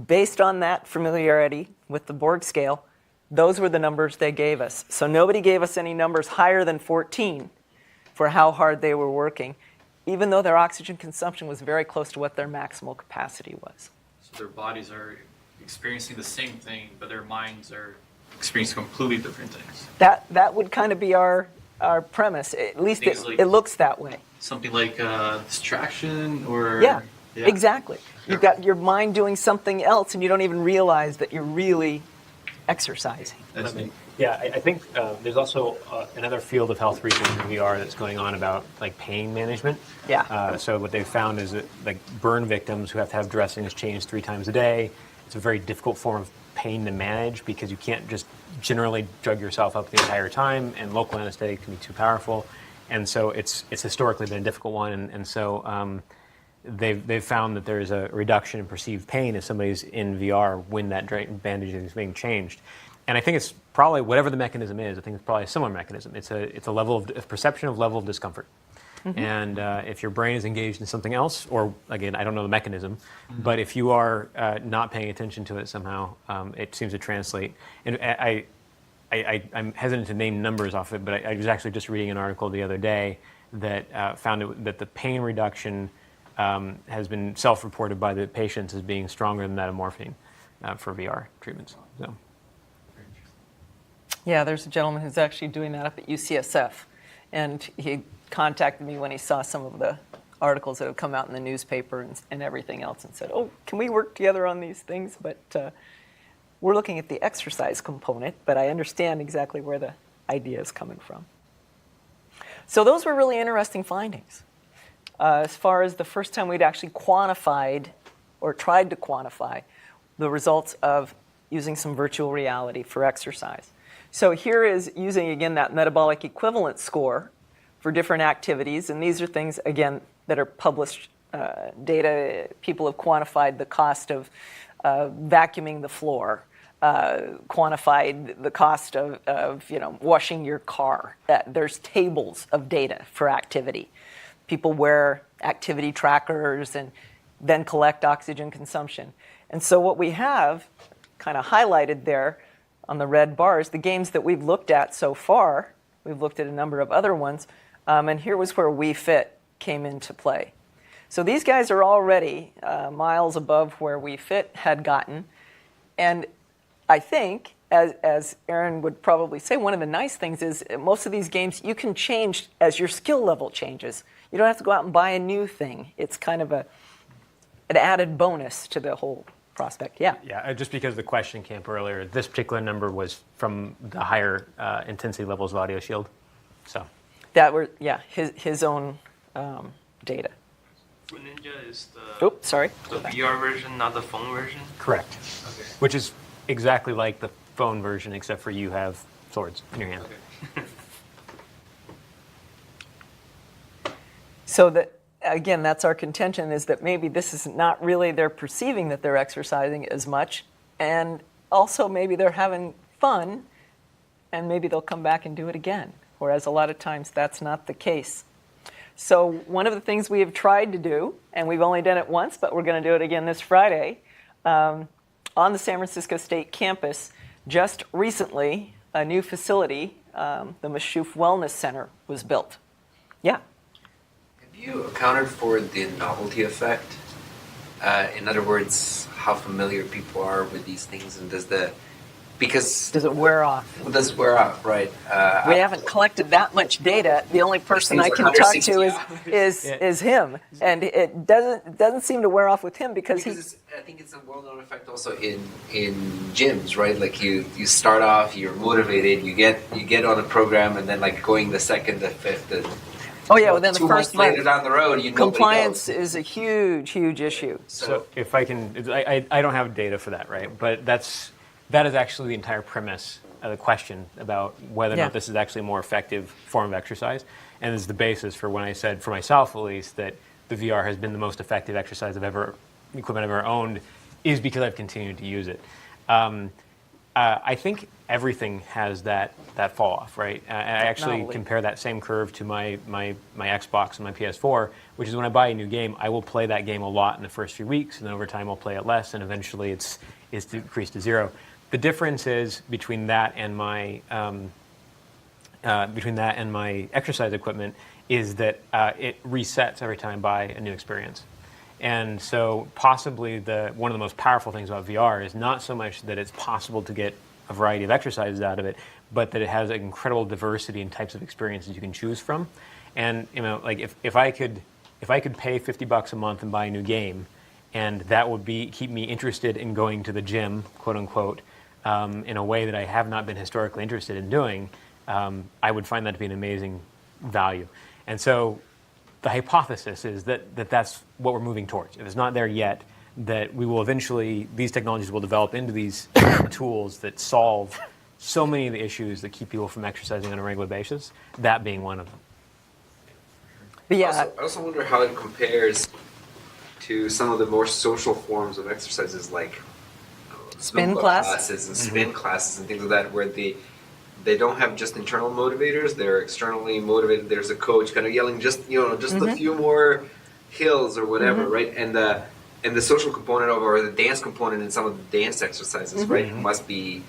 based on that familiarity with the Borg scale, those were the numbers they gave us. So nobody gave us any numbers higher than 14 for how hard they were working, even though their oxygen consumption was very close to what their maximal capacity was. So their bodies are experiencing the same thing, but their minds are experiencing completely different things. That would kind of be our premise. At least it looks that way. Something like distraction or... Yeah, exactly. Sure. You've got your mind doing something else and you don't even realize that you're really exercising. I think there's also another field of health research in VR that's going on about like pain management. Yeah. So what they've found is that like burn victims who have to have dressings changed 3 times a day, it's a very difficult form of pain to manage because you can't just generally drug yourself up the entire time, and local anesthetic can be too powerful. And so it's historically been a difficult one, and so they've found that there's a reduction in perceived pain if somebody's in VR when that bandage is being changed. And I think it's probably, whatever the mechanism is, I think it's probably a similar mechanism. It's a level of perception of level of discomfort. Mm-hmm. And if your brain is engaged in something else, or again, I don't know the mechanism, but if you are not paying attention to it somehow, it seems to translate. And I'm hesitant to name numbers off it, but I was actually just reading an article the other day that found that the pain reduction has been self-reported by the patients as being stronger than that of morphine for VR treatments. So. Yeah, there's a gentleman who's actually doing that up at UCSF, and he contacted me when he saw some of the articles that have come out in the newspaper and everything else, and said, "Oh, can we work together on these things?" But we're looking at the exercise component, but I understand exactly where the idea is coming from. So those were really interesting findings. As far as the first time we'd actually quantified or tried to quantify the results of 3 hours using some virtual reality for exercise. So here is using, again, that metabolic equivalent score for different activities. And these are things, again, that are published data. People have quantified the cost of vacuuming the floor, quantified the cost of washing your car. There's tables of data for activity. People wear activity trackers and then collect oxygen consumption. And so what we have kind of highlighted there on the red bars, the games that we've looked at so far, we've looked at a number of other ones, and here was where Wii Fit came into play. So these guys are already miles above where Wii Fit had gotten. And I think, as Aaron would probably say, one of the nice things is most of these games you can change as your skill level changes. You don't have to go out and buy a new thing. It's kind of an added bonus to the whole prospect. Yeah. Yeah, just because the question came up earlier, this particular number was from the higher intensity levels of Audioshield. So that were, yeah, his own data. Ninja is the the VR version, not the phone version? Correct. Okay. Which is exactly like the phone version, except for you have swords in your hand. Okay. So that, again, that's our contention, is that maybe this is not really they're perceiving that they're exercising as much, and also maybe they're having fun, and maybe they'll come back and do it again, whereas a lot of times that's not the case. So one of the things we have tried to do, and we've only done it once, but we're going to do it again this Friday, on the San Francisco State campus, just recently, a new facility, the Mashouf Wellness Center, was built. Yeah. Have you accounted for the novelty effect? In other words, how familiar people are with these things, and does it wear off? Does it wear off, right? We haven't collected that much data. The only person I can talk to is him, and it doesn't seem to wear off with him because I think it's a well-known effect also in gyms, right? Like you start off, you're motivated, you get on a program, and then like going the second, the fifth, within the first month later down the road, compliance is a huge issue. So if I can, I don't have data for that, right? But that is actually the entire premise of the question about whether or not this is actually a more effective form of exercise, and is the basis for when I said, for myself at least, that the VR has been the most effective exercise equipment I've ever owned, is because I've continued to use it. I think everything has that fall off, right? I actually compare that same curve to my Xbox and my PS4, which is when I buy a new game, I will play that game a lot in the first few weeks, and then over time I'll play it less, and eventually it's decreased to zero. The difference is between that and my exercise equipment is that it resets every time I buy a new experience. And so possibly one of the most powerful things about VR is not so much that it's possible to get a variety of exercises out of it, but that it has an incredible diversity in types of experiences you can choose from. And like if I could pay $50 a month and buy a new game, and that would keep me interested in going to the gym, quote unquote, in a way that I have not been historically interested in doing, I would find that to be an amazing value. And so the hypothesis is that that's what we're moving towards. If it's not there yet, that we will eventually, these technologies will develop into these tools that solve so many of the issues that keep people from exercising on a regular basis, that being one of them. But yeah, I also wonder how it compares to some of the more social forms of exercises, like spin classes and spin classes and things like that, where they don't have just internal motivators; they're externally motivated. There's a coach kind of yelling, just a few more hills or whatever, right? And the social component or the dance component in some of the dance exercises, right, must be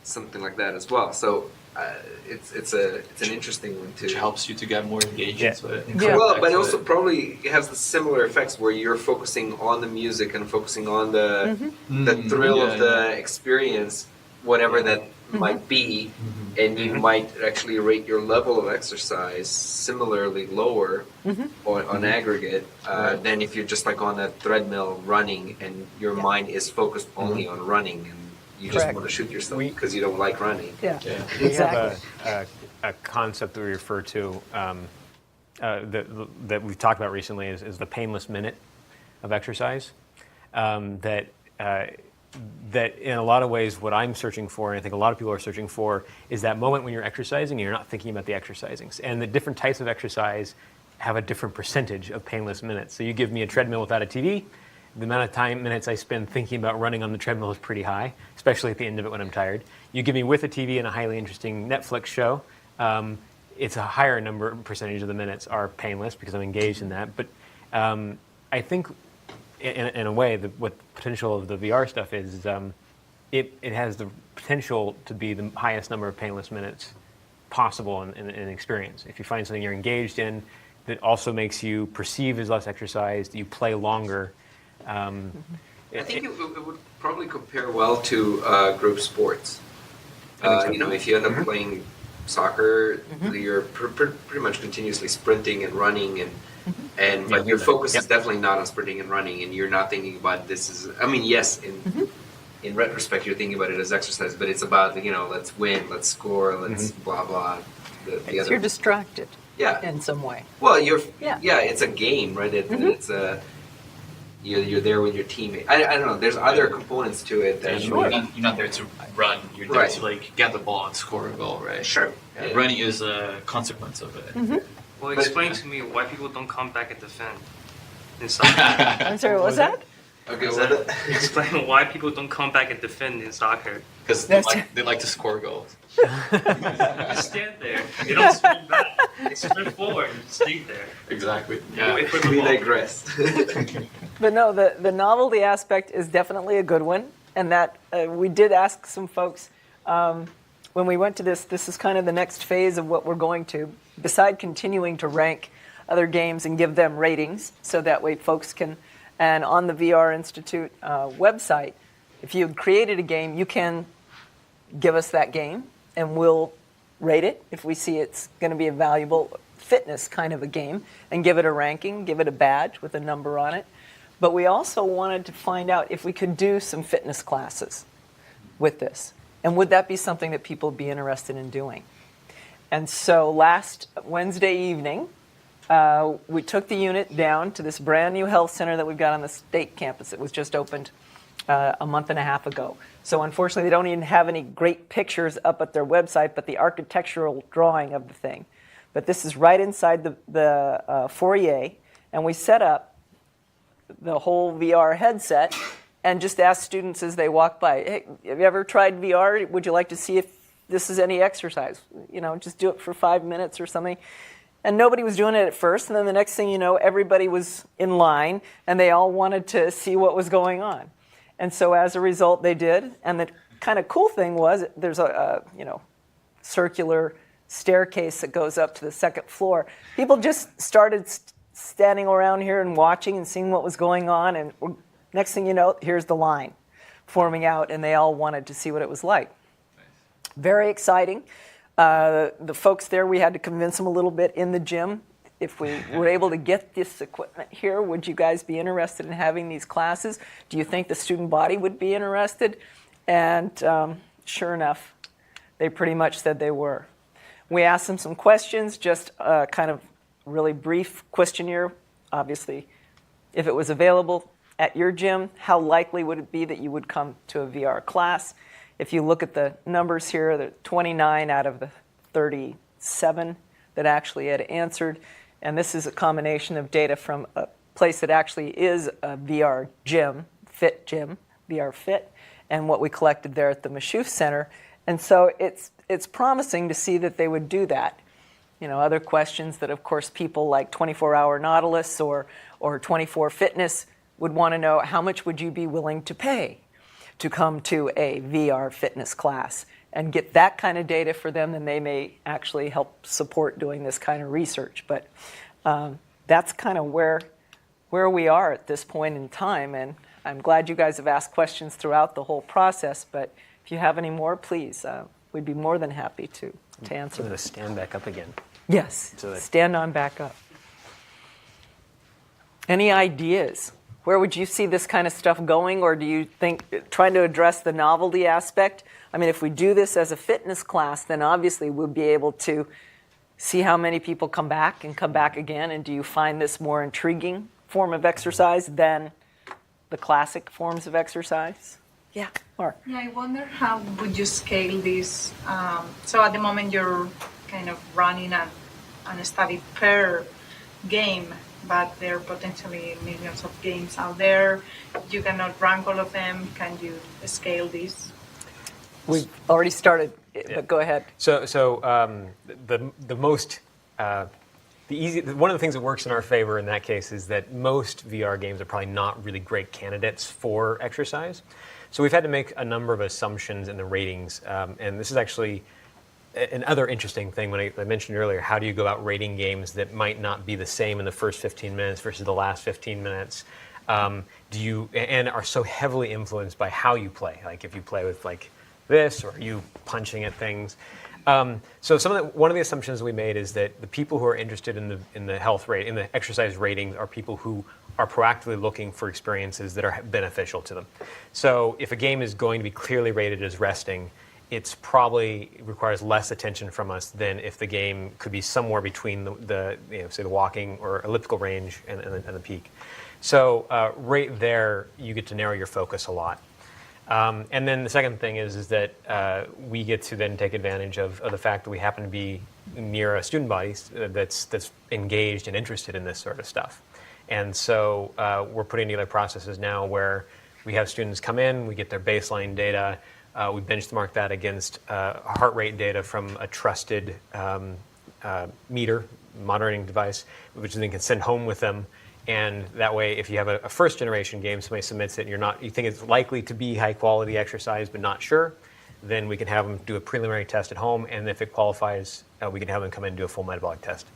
something like that as well. So it's an interesting one too. Which helps you to get more engagement with it. Well, but also probably it has the similar effects where you're focusing on the music and focusing on the thrill of the experience, whatever that might be, and you might actually rate your level of exercise similarly lower on aggregate than if you're just like on a treadmill running and your mind is focused only on running and you just want to shoot yourself because you don't like running. We have a concept that we refer to that we've talked about recently is the painless minute of exercise. That that in a lot of ways what I'm searching for, and I think a lot of people are searching for, is that moment when you're exercising and you're not thinking about the exercising. And the different types of exercise have a different percentage of painless minutes. So you give me a treadmill without a TV, the amount of minutes I spend thinking about running on the treadmill is pretty high, especially at the end of it when I'm tired. You give me with a TV and a highly interesting Netflix show, it's a higher percentage of the minutes are painless because I'm engaged in that. But I think in a way, what the potential of the VR stuff is, it has the potential to be the highest number of painless minutes possible in an experience. If you find something you're engaged in that also makes you perceive as less exercised, you play longer. I think it would probably compare well to group sports. If you end up playing soccer, you're pretty much continuously sprinting and running, but your focus is definitely not on sprinting and running, and you're not thinking about this is. I mean, yes, in retrospect, you're thinking about it as exercise, but it's about let's win, let's score, let's blah blah. You're distracted. Yeah. In some way. Well, it's a game, right? It's a. You're there with your teammate. I don't know. There's other components to it. You're not there to run. You're there to get the ball and score a goal, right? Sure. Yeah. Running is a consequence of it. Well, explain to me why people don't come back and defend in soccer. I'm sorry, what was that? Okay, explain why people don't come back and defend in soccer. Because they like to score goals. Just stand there. You don't sprint back. It's sprint forward. You stay there. Exactly. Yeah. We digress. But no, the novelty aspect is definitely a good one, and that we did ask some folks when we went to this. This is kind of the next phase of what we're going to. Beside continuing to rank other games and give them ratings, so that way folks can. And on the VR Institute website, if you created a game, you can give us that game, and we'll rate it if we see it's going to be a valuable fitness kind of a game, and give it a ranking, give it a badge with a number on it. But we also wanted to find out if we could do some fitness classes with this. And would that be something that people would be interested in doing? And so last Wednesday evening, we took the unit down to this brand new health center that we've got on the state campus. It was just opened a month and a half ago. So unfortunately, they don't even have any great pictures up at their website, but the architectural drawing of the thing. But this is right inside the foyer, and we set up the whole VR headset and just asked students as they walk by, hey, have you ever tried VR? Would you like to see if this is any exercise? Just do it for 5 minutes or something. And nobody was doing it at first, and then the next thing you know, everybody was in line, and they all wanted to see what was going on. And so as a result, they did. And the kind of cool thing was there's a circular staircase that goes up to the second floor. People just started standing around here and watching and seeing what was going on, and next thing you know, here's the line forming out, and they all wanted to see what it was like. Very exciting. The folks there, we had to convince them a little bit in the gym. If we were able to get this equipment here, would you guys be interested in having these classes? Do you think the student body would be interested? And sure enough, they pretty much said they were. We asked them some questions, just kind of really brief questionnaire. Obviously, if it was available at your gym, how likely would it be that you would come to a VR class? If you look at the numbers here, there are 29 out of the 37 that actually had answered. And this is a combination of data from a place that actually is a VR gym, VR Fit, and what we collected there at the Mashouf Center. And so it's promising to see that they would do that. Other questions that, of course, people like 24-Hour Nautilus or 24 Fitness would want to know, how much would you be willing to pay to come to a VR fitness class? And get that kind of data for them, then they may actually help support doing this kind of research. But that's kind of where we are at this point in time. And I'm glad you guys have asked questions throughout the whole process. But if you have any more, please, we'd be more than happy to answer. I'm going to stand back up again. Yes, stand on back up. Any ideas? Where would you see this kind of stuff going? Or do you think, trying to address the novelty aspect? I mean, if we do this as a fitness class, then obviously we'll be able to see how many people come back and come back again. And do you find this more intriguing form of exercise than the classic forms of exercise? Yeah, Mark. Yeah, I wonder how would you scale this? So at the moment you're kind of running a study per game, but there are potentially millions of games out there. You cannot rank all of them. Can you scale this? We've already started, but go ahead. So the most one of the things that works in our favor in that case is that most VR games are probably not really great candidates for exercise. So we've had to make a number of assumptions in the ratings, and this is actually another interesting thing. When I mentioned earlier, how do you go about rating games that might not be the same in the first 15 minutes versus the last 15 minutes? And are so heavily influenced by how you play, like if you play with like this, or are you punching at things? So one of the assumptions we made is that the people who are interested in the exercise ratings are people who are proactively looking for experiences that are beneficial to them. So if a game is going to be clearly rated as resting, it's probably requires less attention from us than if the game could be somewhere between say the walking or elliptical range and the peak. So right there, you get to narrow your focus a lot. And then the second thing is that we get to then take advantage of the fact that we happen to be near a student body that's engaged and interested in this sort of stuff. And so we're putting together processes now where we have students come in, we get their baseline data, we benchmark that against heart rate data from a trusted meter, monitoring device, which then can send home with them. And that way, if you have a first-generation game, somebody submits it, and you think it's likely to be high-quality exercise, but not sure, then we can have them do a preliminary test at home, and if it qualifies, we can have them come in and do a full metabolic test.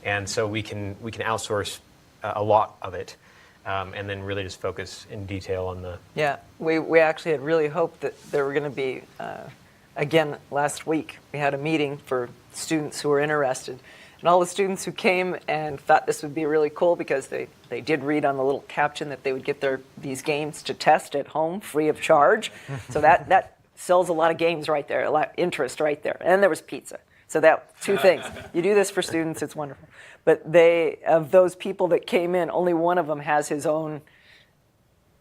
And so we can outsource a lot of it, and then really just focus in detail on the. Yeah, we actually had really hoped that there were going to be. Again, last week we had a meeting for students who were interested. And all the students who came and thought this would be really cool because they did read on the little caption that they would get these games to test at home free of charge. So that sells a lot of games right there, a lot of interest right there. And there was pizza. So that two things. You do this for students, it's wonderful. But of those people that came in, only one of them has his own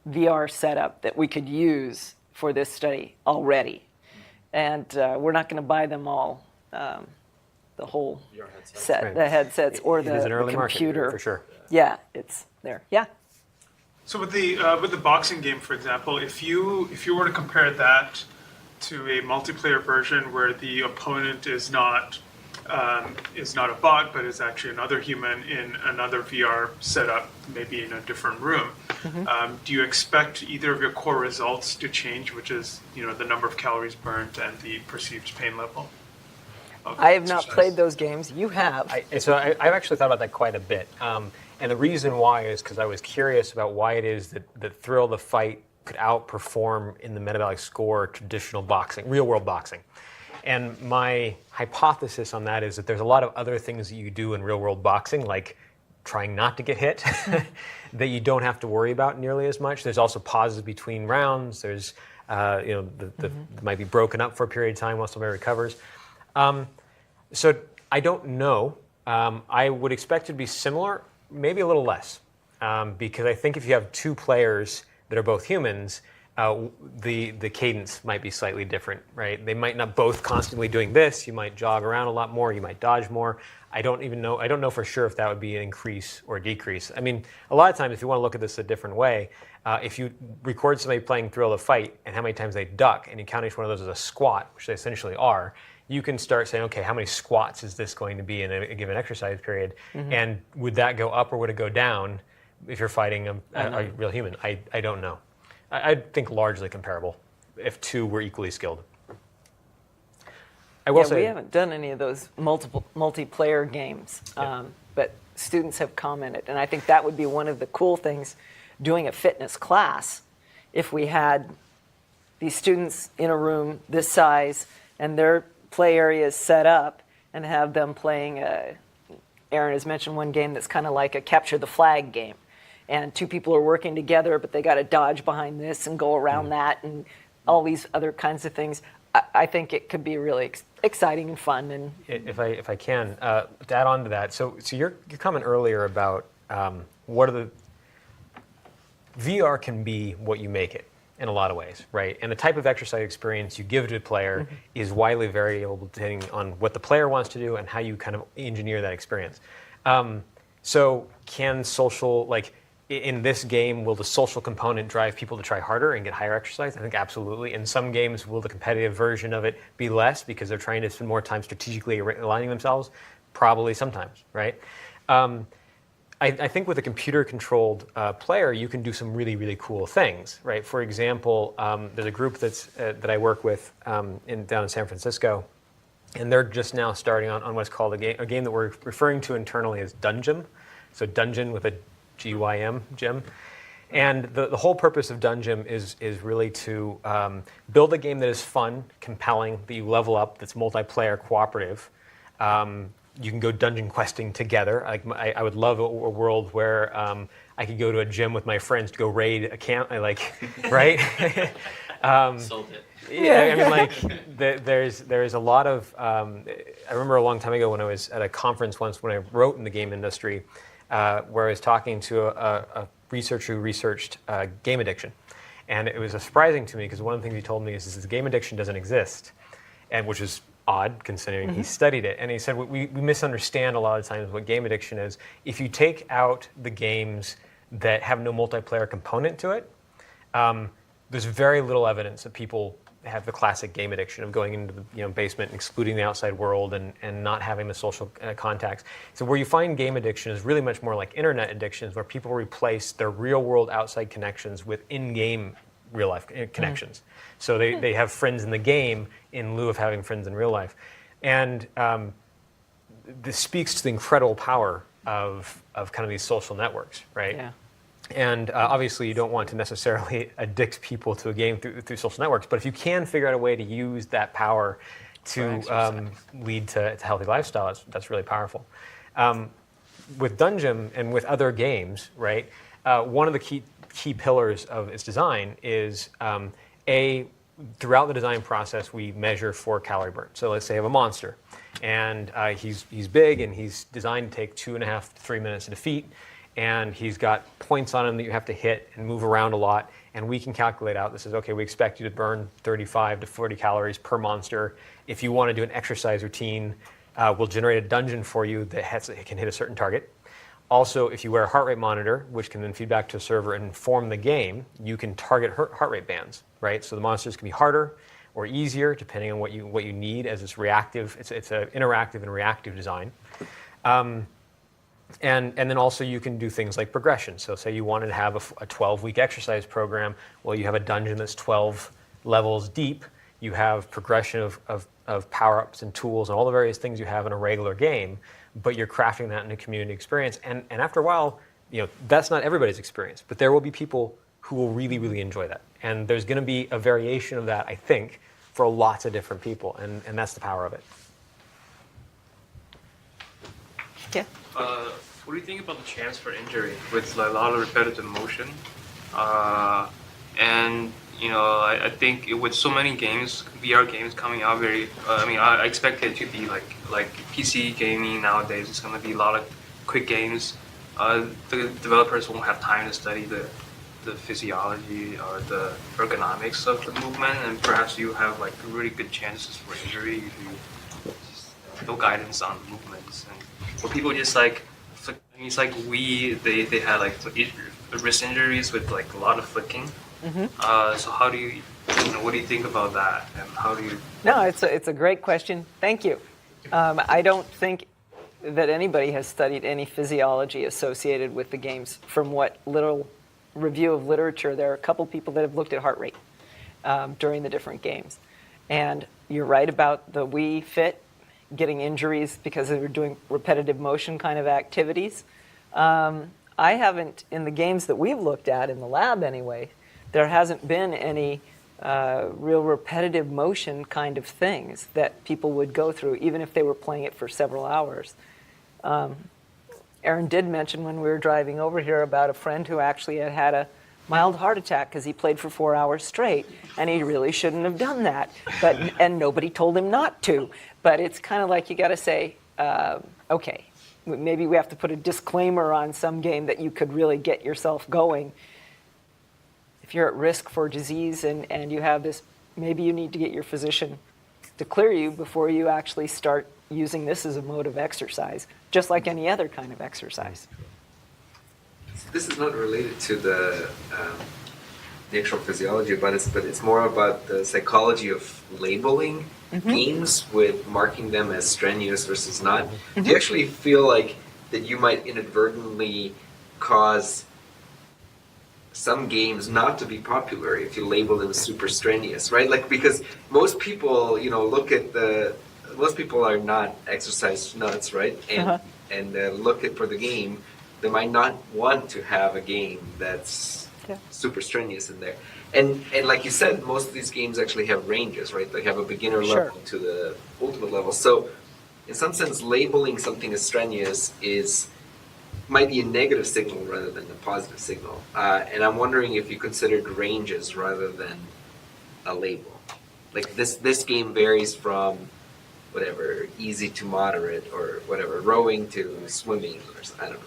VR setup that we could use for this study already. And we're not going to buy them all. The whole set, right. The headsets or the computer. Market, for sure. Yeah, it's there. Yeah. So with the boxing game, for example, if you were to compare that to a multiplayer version where the opponent is not a bot, but is actually another human in another VR setup, maybe in a different room, do you expect either of your core results to change, which is the number of calories burnt and the perceived pain level? I have not played those games. You have. I've actually thought about that quite a bit. And the reason why is because I was curious about why it is that Thrill the Fight could outperform in the metabolic score traditional boxing, real-world boxing. And my hypothesis on that is that there's a lot of other things that you do in real-world boxing, like trying not to get hit, that you don't have to worry about nearly as much. There's also pauses between rounds. There's, might be broken up for a period of time while somebody recovers. So I don't know. I would expect it to be similar, maybe a little less, because I think if you have two players that are both humans, the cadence might be slightly different, right? They might not both constantly doing this. You might jog around a lot more. You might dodge more. I don't know for sure if that would be an increase or decrease. I mean, a lot of times, if you want to look at this a different way, if you record somebody playing Thrill the Fight and how many times they duck, and you count each one of those as a squat, which they essentially are, you can start saying, okay, how many squats is this going to be in a given exercise period? And would that go up or would it go down if you're fighting a real human? I don't know. I think largely comparable if two were equally skilled. I will say, we haven't done any of those multiplayer games, but students have commented, and I think that would be one of the cool things doing a fitness class if we had these students in a room this size and their play areas set up and have them playing Aaron has mentioned one game that's kind of like a capture the flag game. And two people are working together, but they got to dodge behind this and go around that and all these other kinds of things. I think it could be really exciting and fun. And if I can, to add on to that, so your comment earlier about what are the VR can be what you make it. in a lot of ways, right? And the type of exercise experience you give to a player is widely variable depending on what the player wants to do and how you kind of engineer that experience. So can social, like in this game, will the social component drive people to try harder and get higher exercise? I think absolutely. In some games, will the competitive version of it be less because they're trying to spend more time strategically aligning themselves? Probably sometimes, right? I think with a computer-controlled player, you can do some really, really cool things, right? For example, there's a group that I work with down in San Francisco, and they're just now starting on what's called a game that we're referring to internally as Dungeon. So Dungeon with a G-Y-M, Gym. And the whole purpose of Dungeon is really to build a game that is fun, compelling, that you level up, that's multiplayer, cooperative. You can go dungeon questing together. I would love a world where I could go to a gym with my friends to go raid a camp. Right? Sold it. Yeah, I mean, like there's a lot of. I remember a long time ago when I was at a conference once when I wrote in the game industry, where I was talking to a researcher who researched game addiction, and it was surprising to me because one of the things he told me is game addiction doesn't exist, and which is odd considering he studied it. And he said we misunderstand a lot of times what game addiction is. If you take out the games that have no multiplayer component to it, there's very little evidence that people have the classic game addiction of going into the basement and excluding the outside world and not having the social contacts. So where you find game addiction is really much more like internet addictions, where people replace their real world outside connections with in-game real life connections. So they have friends in the game in lieu of having friends in real life. And this speaks to the incredible power of kind of these social networks, right? Yeah. And obviously you don't want to necessarily addict people to a game through social networks, but if you can figure out a way to use that power to lead to healthy lifestyle, that's really powerful. With Dungeon and with other games, right, one of the key pillars of its design is throughout the design process, we measure for calorie burn. So let's say I have a monster, and he's big, and he's designed to take 2.5 to 3 minutes to defeat, and he's got points on him that you have to hit and move around a lot, and we can calculate out, this is, okay, we expect you to burn 35 to 40 calories per monster. If you want to do an exercise routine, we'll generate a dungeon for you that can hit a certain target. Also, if you wear a heart rate monitor, which can then feed back to a server and inform the game, you can target heart rate bands, right? So the monsters can be harder or easier, depending on what you need as it's reactive. It's an interactive and reactive design. And then also you can do things like progression. So say you wanted to have a 12-week exercise program. Well, you have a dungeon that's 12 levels deep. You have progression of power-ups and tools and all the various things you have in a regular game, but you're crafting that in a community experience. And after a while, that's not everybody's experience, but there will be people who will really, really enjoy that. And there's going to be a variation of that, I think, for lots of different people, and that's the power of it. Yeah. What do you think about the chance for injury with a lot of repetitive motion? And I think with so many games, VR games coming out, I expect it to be like PC gaming nowadays. It's going to be a lot of quick games. The developers won't have time to study the physiology or the ergonomics of the movement, and perhaps you have like really good chances for injury if you just no guidance on movements. And or people just like, it's like they had like wrist injuries with like a lot of flicking. So how do you, what do you think about that, and how do you? No, it's a great question. Thank you. I don't think that anybody has studied any physiology associated with the games. From what little review of literature, there are a couple people that have looked at heart rate during the different games. And you're right about the Wii Fit getting injuries because they were doing repetitive motion kind of activities. I haven't, in the games that we've looked at in the lab anyway, there hasn't been any real repetitive motion kind of things that people would go through, even if they were playing it for several hours. Aaron did mention when we were driving over here about a friend who actually had a mild heart attack because he played for 4 hours straight, and he really shouldn't have done that. And nobody told him not to. But it's kind of like you got to say, okay, maybe we have to put a disclaimer on some game that you could really get yourself going. if you're at risk for disease and you have this, maybe you need to get your physician to clear you before you actually start using this as a mode of exercise, just like any other kind of exercise. This is not related to the actual physiology, but it's more about the psychology of labeling games with marking them as strenuous versus not. Do you actually feel like that you might inadvertently cause some games not to be popular if you label them super strenuous, right? Like, because most people, look at most people are not exercise nuts, right? And look at for the game, they might not want to have a game that's super strenuous in there. And like you said, most of these games actually have ranges, right? They have a beginner level to the ultimate level. So in some sense, labeling something as strenuous might be a negative signal rather than a positive signal. And I'm wondering if you considered ranges rather than a label. Like this game varies from whatever, easy to moderate, or whatever, rowing to swimming, or I don't know.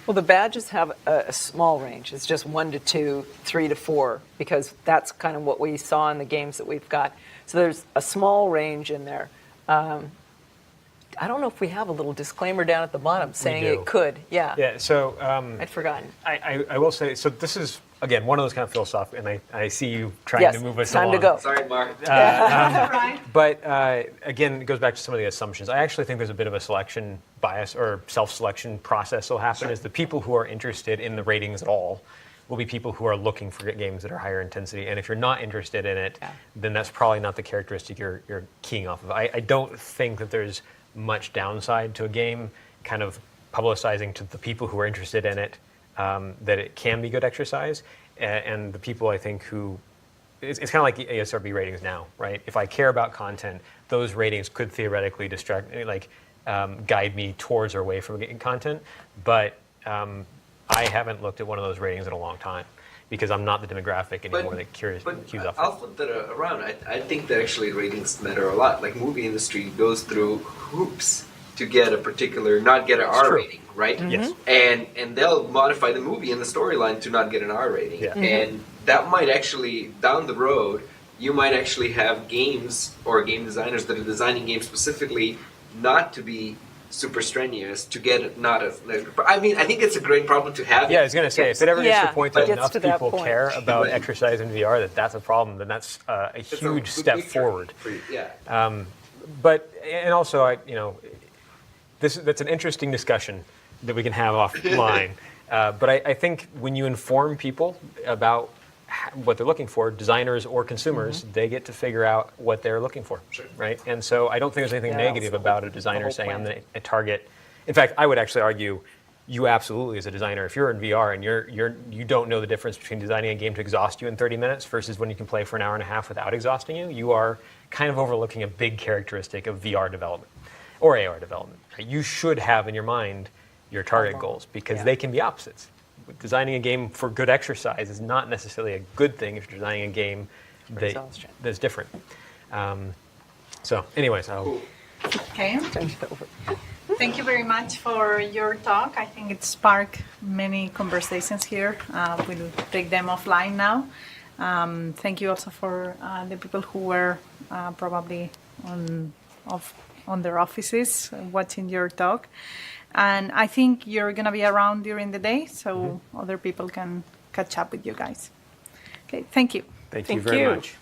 Well, the badges have a small range. It's just 1 to 2, 3 to 4, because that's kind of what we saw in the games that we've got. So there's a small range in there. I don't know if we have a little disclaimer down at the bottom saying it could. Yeah. Yeah. So I'd forgotten. I will say, so this is again one of those kind of philosophical, and I see you trying to move us along. Time to go. Sorry, Mark. But again, it goes back to some of the assumptions. I actually think there's a bit of a selection bias or self-selection process will happen. Is the people who are interested in the ratings at all will be people who are looking for games that are higher intensity. And if you're not interested in it, then that's probably not the characteristic you're keying off of. I don't think that there's much downside to a game kind of publicizing to the people who are interested in it that it can be good exercise, and the people I think who it's kind of like the ASRB ratings now, right? If I care about content, those ratings could theoretically guide me towards or away from getting content, but I haven't looked at one of those ratings in a long time because I'm not the demographic anymore that cues off. I'll flip that around. I think that actually ratings matter a lot. Like, movie industry goes through hoops to get a particular, not get an R rating, right? Yes. And they'll modify the movie and the storyline to not get an R rating. Yeah. And that might actually, down the road, you might actually have games or game designers that are designing games specifically not to be super strenuous to get it not as. I mean, I think it's a great problem to have. Yeah, I was going to say, if it ever gets to the point that enough people point. care about exercise in VR that's a problem, then that's a huge step forward. Yeah. But and also, that's an interesting discussion that we can have offline. But I think when you inform people about what they're looking for, designers or consumers, they get to figure out what they're looking for, right? And so I don't think there's anything negative about a designer saying I'm going to target. In fact, I would actually argue you absolutely, as a designer, if you're in VR and you don't know the difference between designing a game to exhaust you in 30 minutes versus when you can play for an hour and a half without exhausting you, you are kind of overlooking a big characteristic of VR development or AR development. You should have in your mind your target goals because they can be opposites. Designing a game for good exercise is not necessarily a good thing if you're designing a game that's different. So anyways, Okay. Thank you very much for your talk. I think it sparked many conversations here. We'll take them offline now. Thank you also for the people who were probably on their offices watching your talk. And I think you're going to be around during the day, so other people can catch up with you guys. Okay, thank you. Thank you very much.